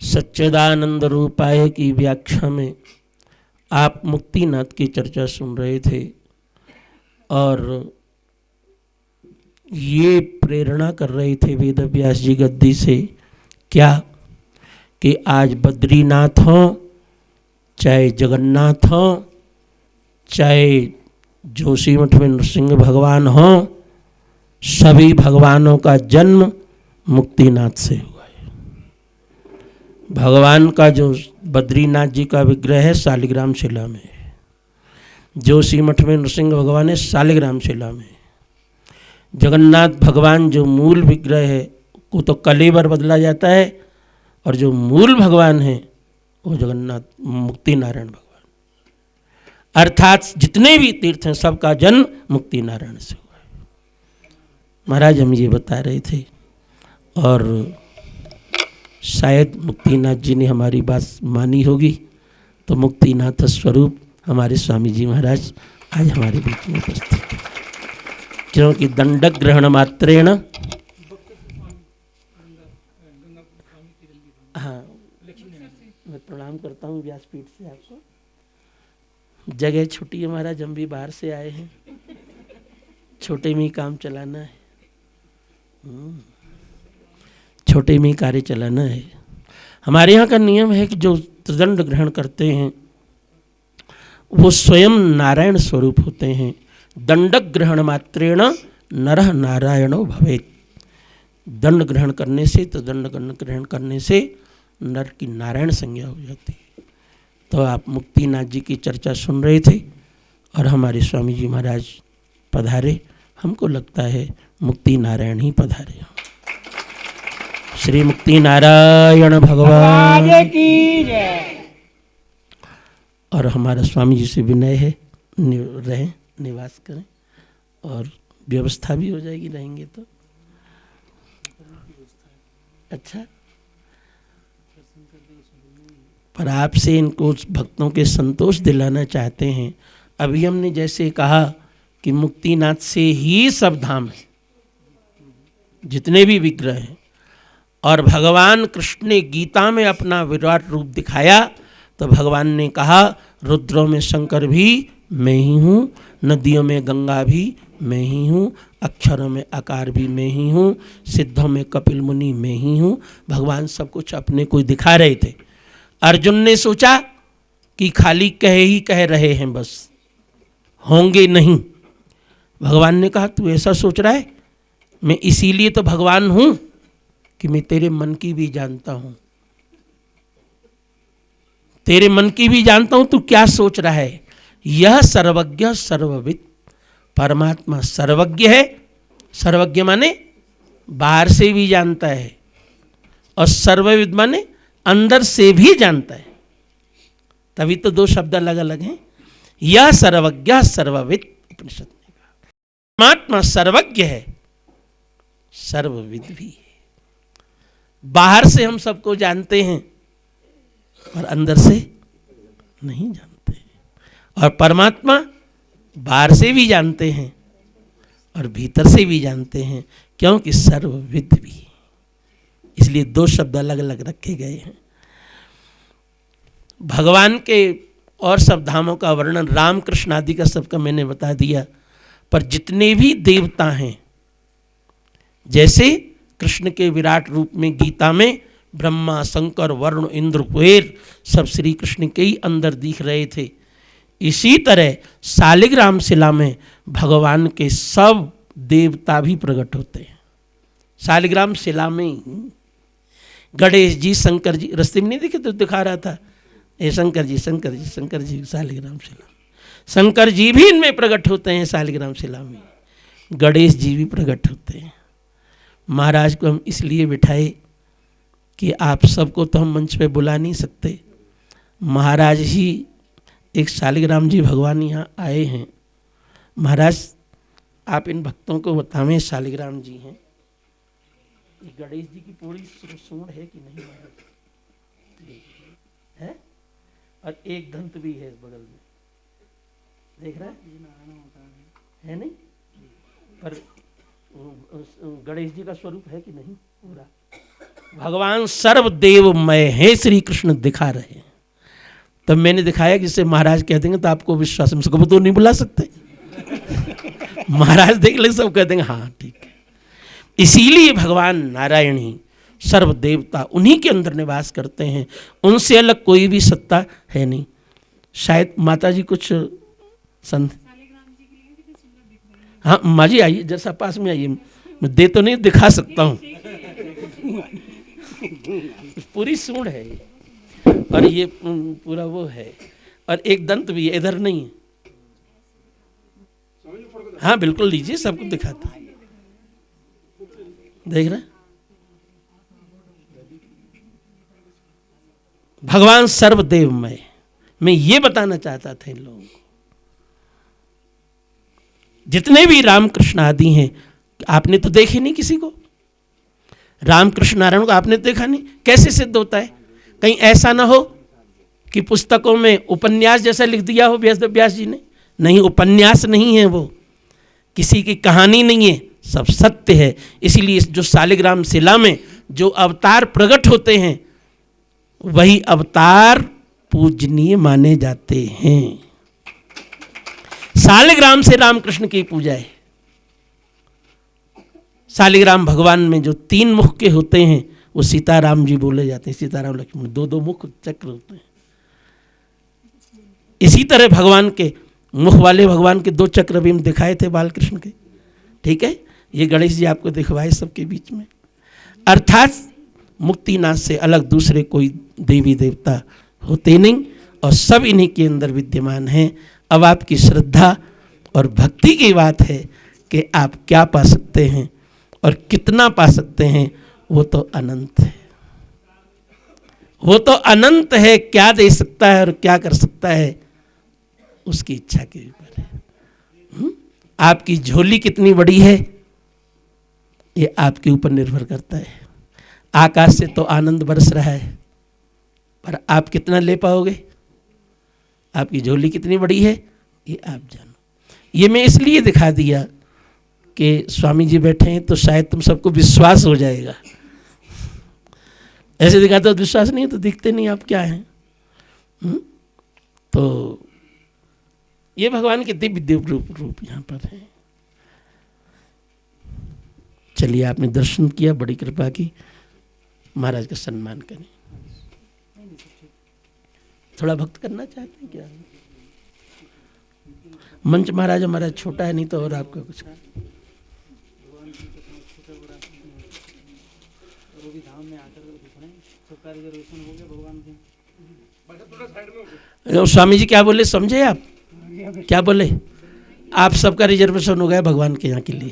सच्चिदानंद रूपाय की व्याख्या में आप मुक्तिनाथ की चर्चा सुन रहे थे और ये प्रेरणा कर रहे थे वेद व्यास जी गद्दी से, क्या कि आज बद्रीनाथ हो, चाहे जगन्नाथ हो, चाहे जोशीमठ में नृसिंह भगवान हो, सभी भगवानों का जन्म मुक्तिनाथ से हुआ है। भगवान का जो बद्रीनाथ जी का विग्रह है शालिग्राम शिला में है, जोशीमठ में नृसिंह भगवान है शालिग्राम शिला में। जगन्नाथ भगवान जो मूल विग्रह है वो तो कलेवर बदला जाता है, और जो मूल भगवान है वो जगन्नाथ मुक्ति नारायण भगवान। अर्थात जितने भी तीर्थ हैं सबका जन्म मुक्ति नारायण से हुआ है। महाराज हम ये बता रहे थे, और शायद मुक्तिनाथ जी ने हमारी बात मानी होगी, तो मुक्तिनाथ स्वरूप हमारे स्वामी जी महाराज आज हमारे बीच में उपस्थित है, क्योंकि दंडक ग्रहण मात्रेण, हाँ मैं प्रणाम करता हूँ व्यासपीठ से आपको। जगह छुट्टी है महाराज, हम भी बाहर से आए हैं, छोटे में ही काम चलाना है, छोटे में ही कार्य चलाना है। हमारे यहाँ का नियम है कि जो त्रिदंड ग्रहण करते हैं वो स्वयं नारायण स्वरूप होते हैं। दंडक ग्रहण मात्रेण नरः नारायणो भवेत्। दंड ग्रहण करने से, त्रिदंड ग्रहण करने से नर की नारायण संज्ञा हो जाती है। तो आप मुक्तिनाथ जी की चर्चा सुन रहे थे और हमारे स्वामी जी महाराज पधारे, हमको लगता है मुक्ति नारायण ही पधारे। श्री मुक्ति नारायण भगवान की जय। और हमारा स्वामी जी से विनय है, रहें, निवास करें और व्यवस्था भी हो जाएगी, रहेंगे तो अच्छा। पर आपसे इनको भक्तों के संतोष दिलाना चाहते हैं। अभी हमने जैसे कहा कि मुक्तिनाथ से ही सब धाम है, जितने भी विग्रह हैं, और भगवान कृष्ण ने गीता में अपना विराट रूप दिखाया तो भगवान ने कहा रुद्रों में शंकर भी मैं ही हूँ, नदियों में गंगा भी मैं ही हूँ, अक्षरों में आकार भी मैं ही हूँ, सिद्धों में कपिल मुनि मैं ही हूँ। भगवान सब कुछ अपने को दिखा रहे थे। अर्जुन ने सोचा कि खाली कह ही कह रहे हैं, बस होंगे नहीं। भगवान ने कहा तू ऐसा सोच रहा है, मैं इसीलिए तो भगवान हूँ कि मैं तेरे मन की भी जानता हूँ, तेरे मन की भी जानता हूँ तू क्या सोच रहा है। यह सर्वज्ञ सर्वविद, परमात्मा सर्वज्ञ है। सर्वज्ञ माने बाहर से भी जानता है, और सर्वविद माने अंदर से भी जानता है। तभी तो दो शब्द अलग अलग हैं। यह सर्वज्ञ सर्वविद, उपनिषद ने कहा परमात्मा सर्वज्ञ है, सर्वविद भी है। बाहर से हम सबको जानते हैं और अंदर से नहीं जानते, और परमात्मा बाहर से भी जानते हैं और भीतर से भी जानते हैं, क्योंकि सर्वविद भी है। इसलिए दो शब्द अलग अलग रखे गए हैं। भगवान के और सब धामों का वर्णन राम कृष्ण आदि का सबका मैंने बता दिया, पर जितने भी देवता हैं, जैसे कृष्ण के विराट रूप में गीता में ब्रह्मा शंकर वरुण इंद्र कुबेर सब श्री कृष्ण के ही अंदर दिख रहे थे, इसी तरह शालिग्राम शिला में भगवान के सब देवता भी प्रकट होते हैं। शालिग्राम शिला में ही गणेश जी, शंकर जी, रास्ते में नहीं दिखे तो दिखा रहा था, ये शंकर जी शंकर जी शंकर जी शालिग्राम शिला में, शंकर जी भी इनमें प्रकट होते हैं शालिग्राम शिला में, गणेश जी भी प्रकट होते हैं। महाराज को हम इसलिए बिठाए कि आप सबको तो हम मंच पे बुला नहीं सकते, महाराज ही एक शालिग्राम जी भगवान यहाँ आए हैं। महाराज आप इन भक्तों को बतावें, शालिग्राम जी हैं, ये गणेश जी की पूरी सूंड है कि नहीं महाराज है, और एक दंत भी है इस बगल में, देख रहा है नहीं, पर गणेश जी का स्वरूप है कि नहीं पूरा। भगवान सर्वदेवमय है, श्री कृष्ण दिखा रहे हैं। तब मैंने दिखाया कि इससे महाराज कह देंगे तो आपको विश्वास, सबको तो नहीं बुला सकते महाराज देख ले सब कह देंगे हाँ ठीक है। इसीलिए भगवान नारायण ही सर्व देवता उन्हीं के अंदर निवास करते हैं, उनसे अलग कोई भी सत्ता है नहीं। शायद माता जी कुछ संत, हाँ माँ जी आइए जैसा पास में आइए, मैं दे तो नहीं दिखा सकता हूँ पूरी सूंड है और ये पूरा वो है, और एक दंत भी है, इधर नहीं है। हाँ बिल्कुल लीजिए, सबको दिखाता है, देख रहे हैं। भगवान सर्वदेवमय, मैं ये बताना चाहता था इन लोगों को, जितने भी रामकृष्ण आदि हैं आपने तो देखे नहीं किसी को, रामकृष्ण नारायण को आपने देखा नहीं, कैसे सिद्ध होता है? कहीं ऐसा ना हो कि पुस्तकों में उपन्यास जैसा लिख दिया हो व्यास जी ने, नहीं उपन्यास नहीं है, वो किसी की कहानी नहीं है, सब सत्य है। इसीलिए जो शालिग्राम शिला में जो अवतार प्रकट होते हैं वही अवतार पूजनीय माने जाते हैं। शालिग्राम से रामकृष्ण की पूजा है। शालिग्राम भगवान में जो 3 मुख के होते हैं वो सीताराम जी बोले जाते हैं। सीताराम लक्ष्मण 2-2 मुख चक्र होते हैं। इसी तरह भगवान के मुख वाले भगवान के 2 चक्र भी हम दिखाए थे बालकृष्ण के, ठीक है। ये गणेश जी आपको दिखवाए सबके बीच में। अर्थात मुक्तिनाथ से अलग दूसरे कोई देवी देवता होते नहीं और सब इन्हीं के अंदर विद्यमान हैं। अब आपकी श्रद्धा और भक्ति की बात है कि आप क्या पा सकते हैं और कितना पा सकते हैं, वो तो अनंत है। वो तो अनंत है, क्या दे सकता है और क्या कर सकता है उसकी इच्छा के ऊपर है। आपकी झोली कितनी बड़ी है ये आपके ऊपर निर्भर करता है। आकाश से तो आनंद बरस रहा है, पर आप कितना ले पाओगे, आपकी झोली कितनी बड़ी है ये आप जानो। ये मैं इसलिए दिखा दिया कि स्वामी जी बैठे हैं तो शायद तुम सबको विश्वास हो जाएगा। ऐसे दिखाते हो विश्वास नहीं है तो दिखते नहीं आप क्या हैं। तो ये भगवान के दिव्य रूप यहाँ पर है। चलिए, आपने दर्शन किया, बड़ी कृपा की, महाराज का सम्मान करें। थोड़ा भक्त करना चाहते हैं क्या? मंच महाराज हमारा छोटा है, नहीं तो और आपका कुछ स्वामी जी क्या बोले समझे आप? क्या बोले? आप सबका रिजर्वेशन हो गया भगवान के यहाँ के लिए।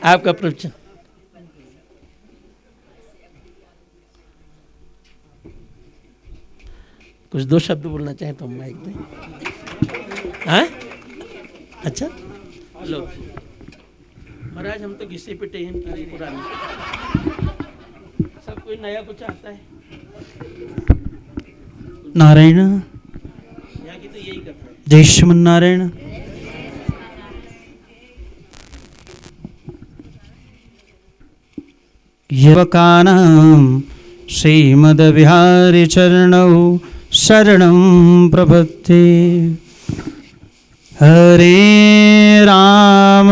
आपका प्रवचन कुछ 2 शब्द बोलना चाहे तो हम माइक दें। हाँ, अच्छा लो महाराज, हम तो घिसे पिटे हैं पुराने, सब कोई नया कुछ आता है। नारायण, यहाँ की तो यही करता है। जय श्रीमन नारायण। युवकानां श्रीमद्विहारी चरणौ शरणं प्रपद्ये। हरे राम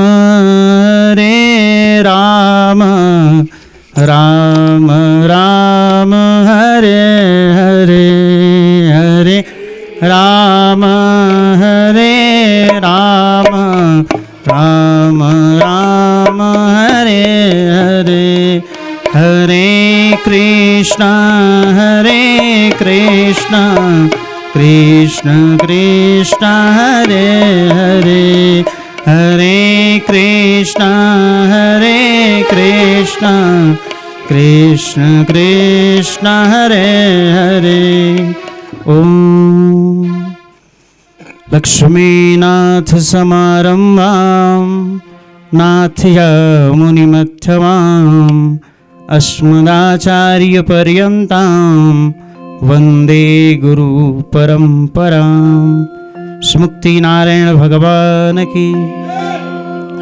राम राम हरे हरे, हरे राम राम राम हरे हरे, हरे कृष्णा कृष्ण कृष्ण हरे हरे, हरे कृष्णा कृष्ण कृष्ण हरे हरे। ओम लक्ष्मीनाथ समारंभां नाथयामुनिमध्यमाम् अस्मदाचार्यपर्यन्तां वन्दे गुरुपरम्परां। श्रीमुक्तिनारायण भगवान की,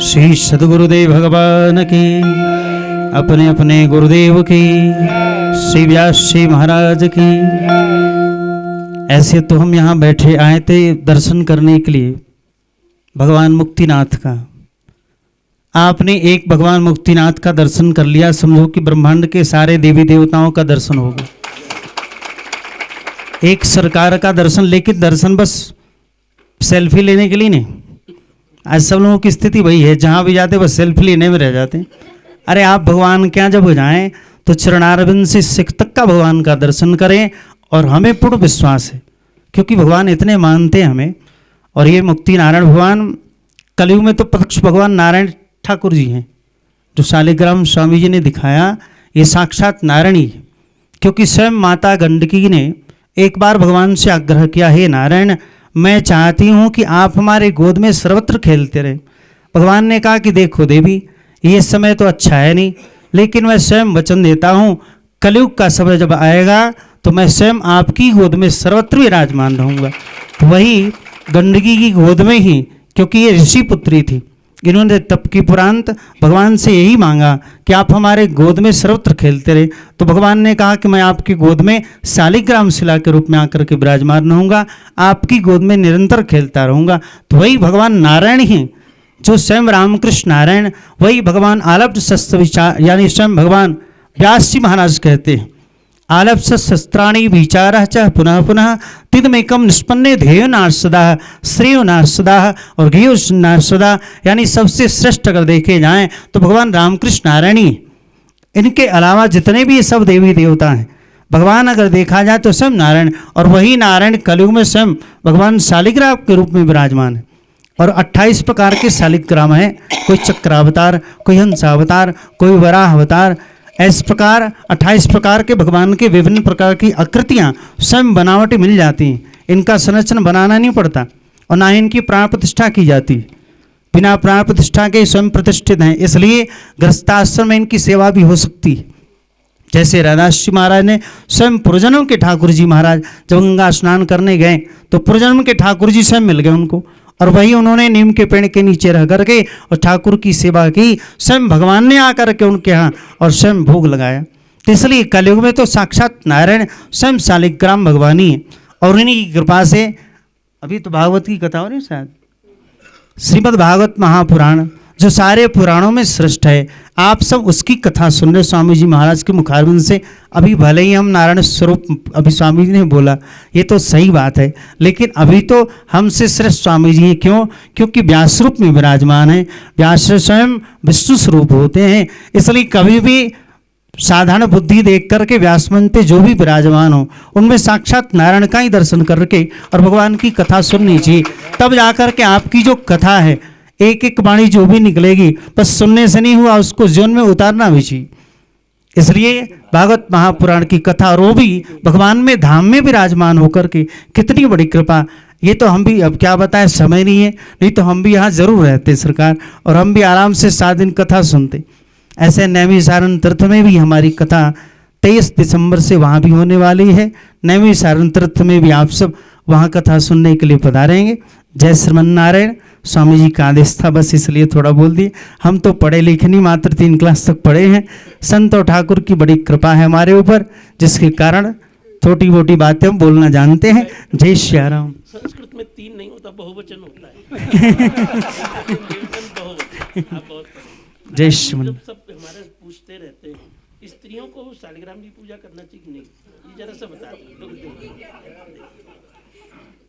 श्री सद्गुरुदेव भगवान की, अपने अपने गुरुदेव की, श्री व्यास जी महाराज की। ऐसे तो हम यहाँ बैठे आए थे दर्शन करने के लिए भगवान मुक्तिनाथ का। आपने एक भगवान मुक्तिनाथ का दर्शन कर लिया, समझो कि ब्रह्मांड के सारे देवी देवताओं का दर्शन होगा। एक सरकार का दर्शन, लेकिन दर्शन बस सेल्फी लेने के लिए नहीं। आज सब लोगों की स्थिति वही है, जहाँ भी जाते बस सेल्फी लेने में रह जाते। अरे आप भगवान के यहाँ जब हो जाएं तो चरणारविंद से सिख तक का भगवान का दर्शन करें। और हमें पूर्ण विश्वास है, क्योंकि भगवान इतने मानते हैं हमें। और ये मुक्ति नारायण भगवान कलयुग में तो प्रत्यक्ष भगवान नारायण ठाकुर जी हैं, जो शालिग्राम स्वामी जी ने दिखाया, ये साक्षात नारायण ही है। क्योंकि स्वयं माता गंडकी ने एक बार भगवान से आग्रह किया, हे नारायण, मैं चाहती हूँ कि आप हमारे गोद में सर्वत्र खेलते रहें। भगवान ने कहा कि देखो देवी, ये समय तो अच्छा है नहीं, लेकिन मैं स्वयं वचन देता हूँ, कलयुग का समय जब आएगा तो मैं स्वयं आपकी गोद में सर्वत्र विराजमान रहूँगा। तो वही गंडकी की गोद में ही, क्योंकि ये ऋषि पुत्री थी, इन्होंने तप की पुरांत भगवान से यही मांगा कि आप हमारे गोद में सर्वत्र खेलते रहे। तो भगवान ने कहा कि मैं आपकी गोद में शालिग्राम शिला के रूप में आकर के विराजमान रहूँगा, आपकी गोद में निरंतर खेलता रहूँगा। तो वही भगवान नारायण ही, जो स्वयं रामकृष्ण नारायण, वही भगवान आलब्ध शस्त्र विचार, यानी स्वयं भगवान व्यास जी महाराज कहते हैं, आलब्ध शस्त्राणि विचारः च पुनः पुनः तिदमेकम निष्पन्ने ध्येयो नार्सदा श्रेयो नार्सदा और घेयो नार्सदा। यानी सबसे श्रेष्ठ अगर देखे जाएं तो भगवान रामकृष्ण नारायण ही। इनके अलावा जितने भी ये सब देवी देवता हैं, भगवान अगर देखा जाए तो स्वयं नारायण, और वही नारायण कलयुग में स्वयं भगवान शालिग्राम के रूप में विराजमान है। और 28 प्रकार के शालिग्राम हैं, कोई चक्रावतार, कोई हंसावतार, कोई वराह अवतार। इस प्रकार 28 प्रकार के भगवान के विभिन्न प्रकार की आकृतियाँ स्वयं बनावटी मिल जाती हैं। इनका संरचना बनाना नहीं पड़ता और ना ही इनकी प्राण प्रतिष्ठा की जाती। बिना प्राण प्रतिष्ठा के स्वयं प्रतिष्ठित हैं, इसलिए गृहस्थाश्रम में इनकी सेवा भी हो सकती है। जैसे राधास जी महाराज ने स्वयं पुरजन्म के ठाकुर जी महाराज जब गंगा स्नान करने गए तो पुरजन्म के ठाकुर जी स्वयं मिल गए उनको, और वही उन्होंने नीम के पेड़ के नीचे रह करके और ठाकुर की सेवा की। स्वयं भगवान ने आकर के उनके यहाँ और स्वयं भोग लगाया। तो इसलिए कलयुग में तो साक्षात नारायण स्वयं शालिग्राम भगवान ही है। और इन्हीं की कृपा से अभी तो भागवत की कथा हो रही है शायद, श्रीमद् भागवत महापुराण जो सारे पुराणों में श्रेष्ठ है, आप सब उसकी कथा सुन रहे स्वामी जी महाराज के मुखारबिंद से। अभी भले ही हम नारायण स्वरूप अभी स्वामी जी ने बोला, ये तो सही बात है, लेकिन अभी तो हमसे श्रेष्ठ स्वामी जी हैं। क्यों? क्योंकि व्यास रूप में विराजमान है। व्यास स्वयं विष्णु स्वरूप होते हैं, इसलिए कभी भी साधारण बुद्धि देख करके व्यास मंच पे जो भी विराजमान हो उनमें साक्षात नारायण का ही दर्शन करके और भगवान की कथा सुननी चाहिए। तब जाकर के आपकी जो कथा है, एक एक वाणी जो भी निकलेगी बस सुनने से नहीं हुआ, उसको जीवन में उतारना भी चाहिए। इसलिए भागवत महापुराण की कथा, और वो भी भगवान में धाम में विराजमान होकर के, कितनी बड़ी कृपा। ये तो हम भी अब क्या बताएं, समय नहीं है, नहीं तो हम भी यहाँ जरूर रहते सरकार, और हम भी आराम से 7 दिन कथा सुनते। ऐसे नैमिषारण्य तीर्थ में भी हमारी कथा 23 दिसंबर से वहाँ भी होने वाली है। नैमिषारण्य तीर्थ में भी आप सब वहाँ कथा सुनने के लिए पधारेंगे। जय श्रीमन नारायण। स्वामी जी का आदेश था, बस इसलिए थोड़ा बोल दिए। हम तो पढ़े लिखे नहीं, मात्र 3 क्लास तक पढ़े हैं। संत और ठाकुर की बड़ी कृपा है हमारे ऊपर, जिसके कारण छोटी मोटी बातें हम बोलना जानते हैं। जय श्री राम। संस्कृत में 3 नहीं होता, बहुवचन होता है। जय श्रीमन। सब हमारे पूछते रहते हैं, स्त्रियों को शालिग्राम की पूजा करना चाहिए कि नहीं, ये जरा सा बता दो।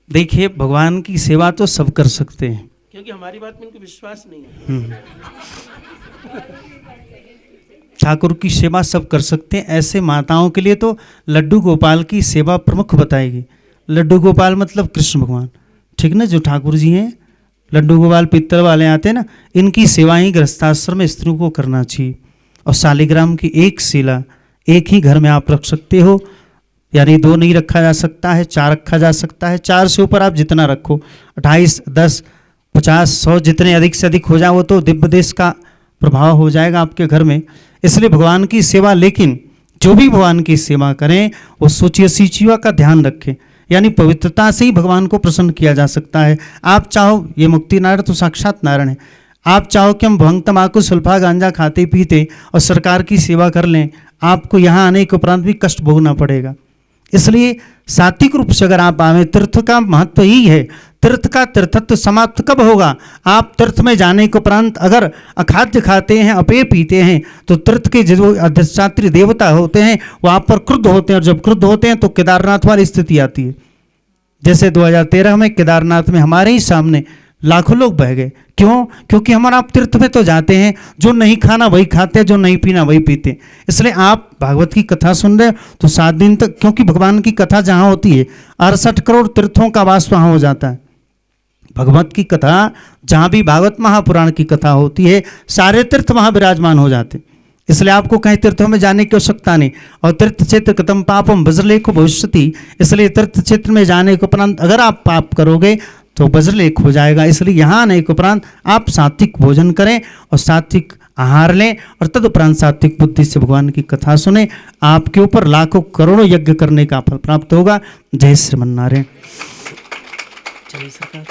देखिए, भगवान की सेवा तो सब कर सकते हैं, क्योंकि हमारी बात में इनको विश्वास नहीं है। ठाकुर की सेवा सब कर सकते हैं। ऐसे माताओं के लिए तो लड्डू गोपाल की सेवा प्रमुख बताएगी। लड्डू गोपाल मतलब कृष्ण भगवान, ठीक ना, जो ठाकुर जी हैं। लड्डू गोपाल पित्तल वाले आते हैं ना, इनकी सेवा ही गृहस्थाश्रम में स्त्रियों को करना चाहिए। और शालिग्राम की एक शिला एक ही घर में आप रख सकते हो, यानी 2 नहीं रखा जा सकता है, 4 रखा जा सकता है। 4 से ऊपर आप जितना रखो, 28, 10, 50, 100 जितने अधिक से अधिक हो जाए वो तो दिव्य देश का प्रभाव हो जाएगा आपके घर में। इसलिए भगवान की सेवा, लेकिन जो भी भगवान की सेवा करें वो सोचिए सीचिवा का ध्यान रखें, यानी पवित्रता से ही भगवान को प्रसन्न किया जा सकता है। आप चाहो, ये मुक्ति नारायण तो साक्षात नारायण है, आप चाहो कि हम भंग तमाकू सुल्फा गांजा खाते पीते और सरकार की सेवा कर लें, आपको यहाँ आने के उपरांत भी कष्ट भोगना पड़ेगा। इसलिए सात्विक रूप से अगर आप आवे, तीर्थ का महत्व ही है। तीर्थ का तीर्थत्व समाप्त कब होगा? आप तीर्थ में जाने के उपरांत अगर अखाद्य खाते हैं, अपेय पीते हैं, तो तीर्थ के जो अधिष्ठात्री देवता होते हैं वो आप पर क्रुद्ध होते हैं, और जब क्रुद्ध होते हैं तो केदारनाथ वाली स्थिति आती है। जैसे 2013 में केदारनाथ में हमारे ही सामने लाखों लोग बह गए। क्यों? क्योंकि हमारा आप तीर्थ में तो जाते हैं, जो नहीं खाना वही खाते हैं, जो नहीं पीना वही पीते हैं। इसलिए आप भागवत की कथा सुन रहे तो 7 दिन तक, क्योंकि भगवान की कथा जहाँ होती है 68 करोड़ तीर्थों का वास वहाँ हो जाता है। भगवत की कथा जहाँ भी भागवत महापुराण की कथा होती है, सारे तीर्थ वहाँ विराजमान हो जाते। इसलिए आपको कहीं तीर्थों में जाने की आवश्यकता नहीं। और तीर्थ क्षेत्र कतम पापम वज्रलेखो भविष्यति, इसलिए तीर्थ क्षेत्र में जाने के उपरांत अगर आप पाप करोगे तो वज्रलेख हो जाएगा। इसलिए यहाँ आने के उपरांत आप सात्विक भोजन करें और सात्विक आहार लें और तदुपरांत सात्विक बुद्धि से भगवान की कथा सुने। आपके ऊपर लाखों करोड़ों यज्ञ करने का फल प्राप्त होगा। जय श्रीमन्नारायण। जय सरकार।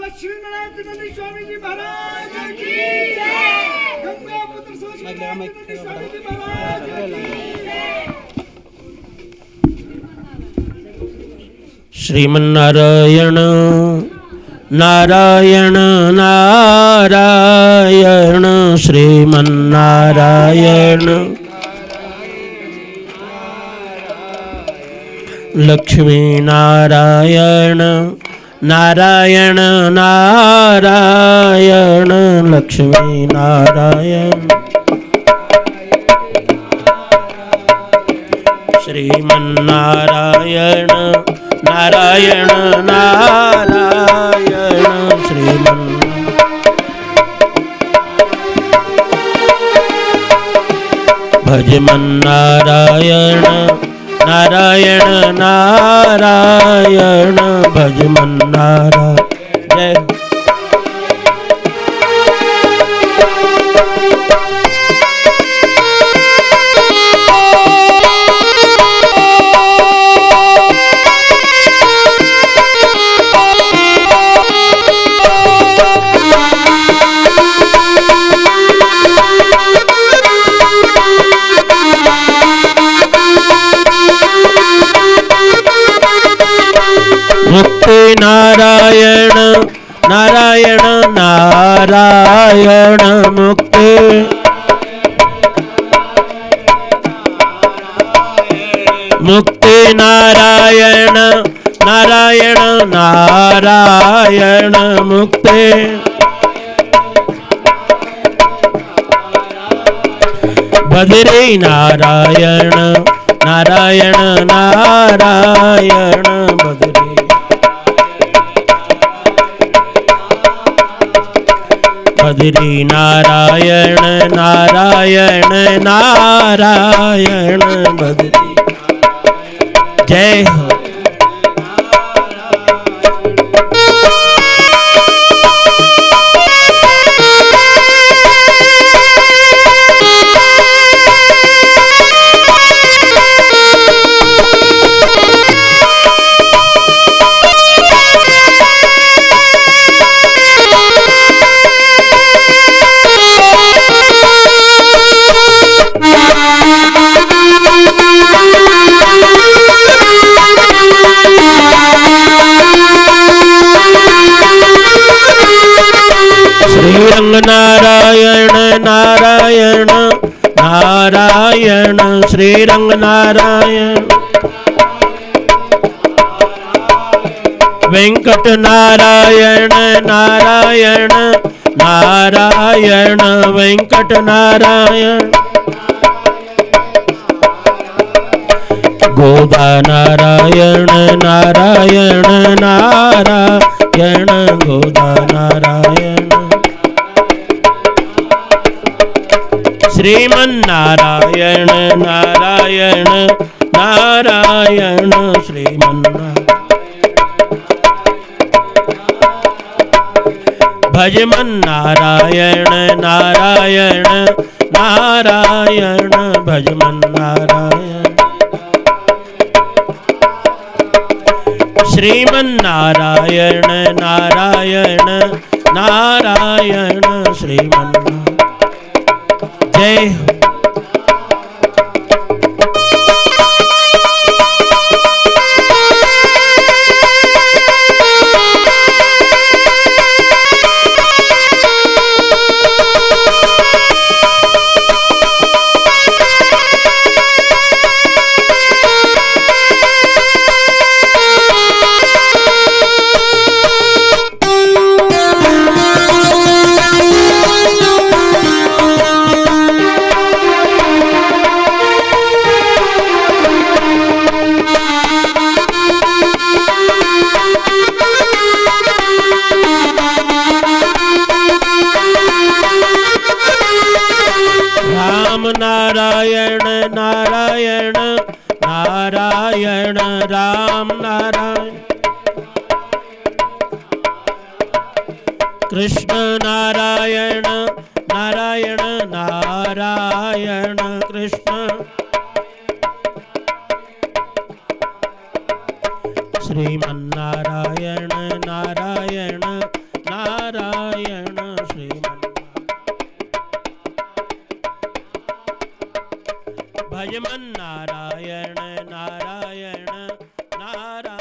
लक्ष्मी नारायण स्वामी जी महाराज की गंगा पुत्र स्वामी जी महाराज श्रीमन्नारायण नारायण नारायण श्रीमन्नारायण लक्ष्मी नारायण नारायण नारायण लक्ष्मी नारायण श्रीमन्नारायण नारायण नारायण भजमन्नारायण नारायण नारायण भजमन्नारायण। जय मुक्ति नारायण नारायण नारायण मुक्ति मुक्ति नारायण नारायण नारायण मुक्ति बद्री नारायण नारायण नारायण बद्री बद्री नारायण नारायण नारायण बद्री। जय हो। श्रीरंग नारायण नारायण नारायण श्रीरंग नारायण वेंकट नारायण नारायण नारायण वेंकट नारायण गोदा नारायण नारायण नारायण गोदा नारायण श्रीमन्नारायण नारायण नारायण श्रीमन्नारायण भजमन्नारायण नारायण नारायण भजमन्नारायण श्रीमन्नारायण नारायण नारायण श्रीमन्नारायण। जय हो। नारायण नारायण नारायण राम नारायण कृष्ण नारायण नारायण नारायण कृष्ण श्रीमन्नारायण नारायण नारायण भजमन नारायण नारायण नारायण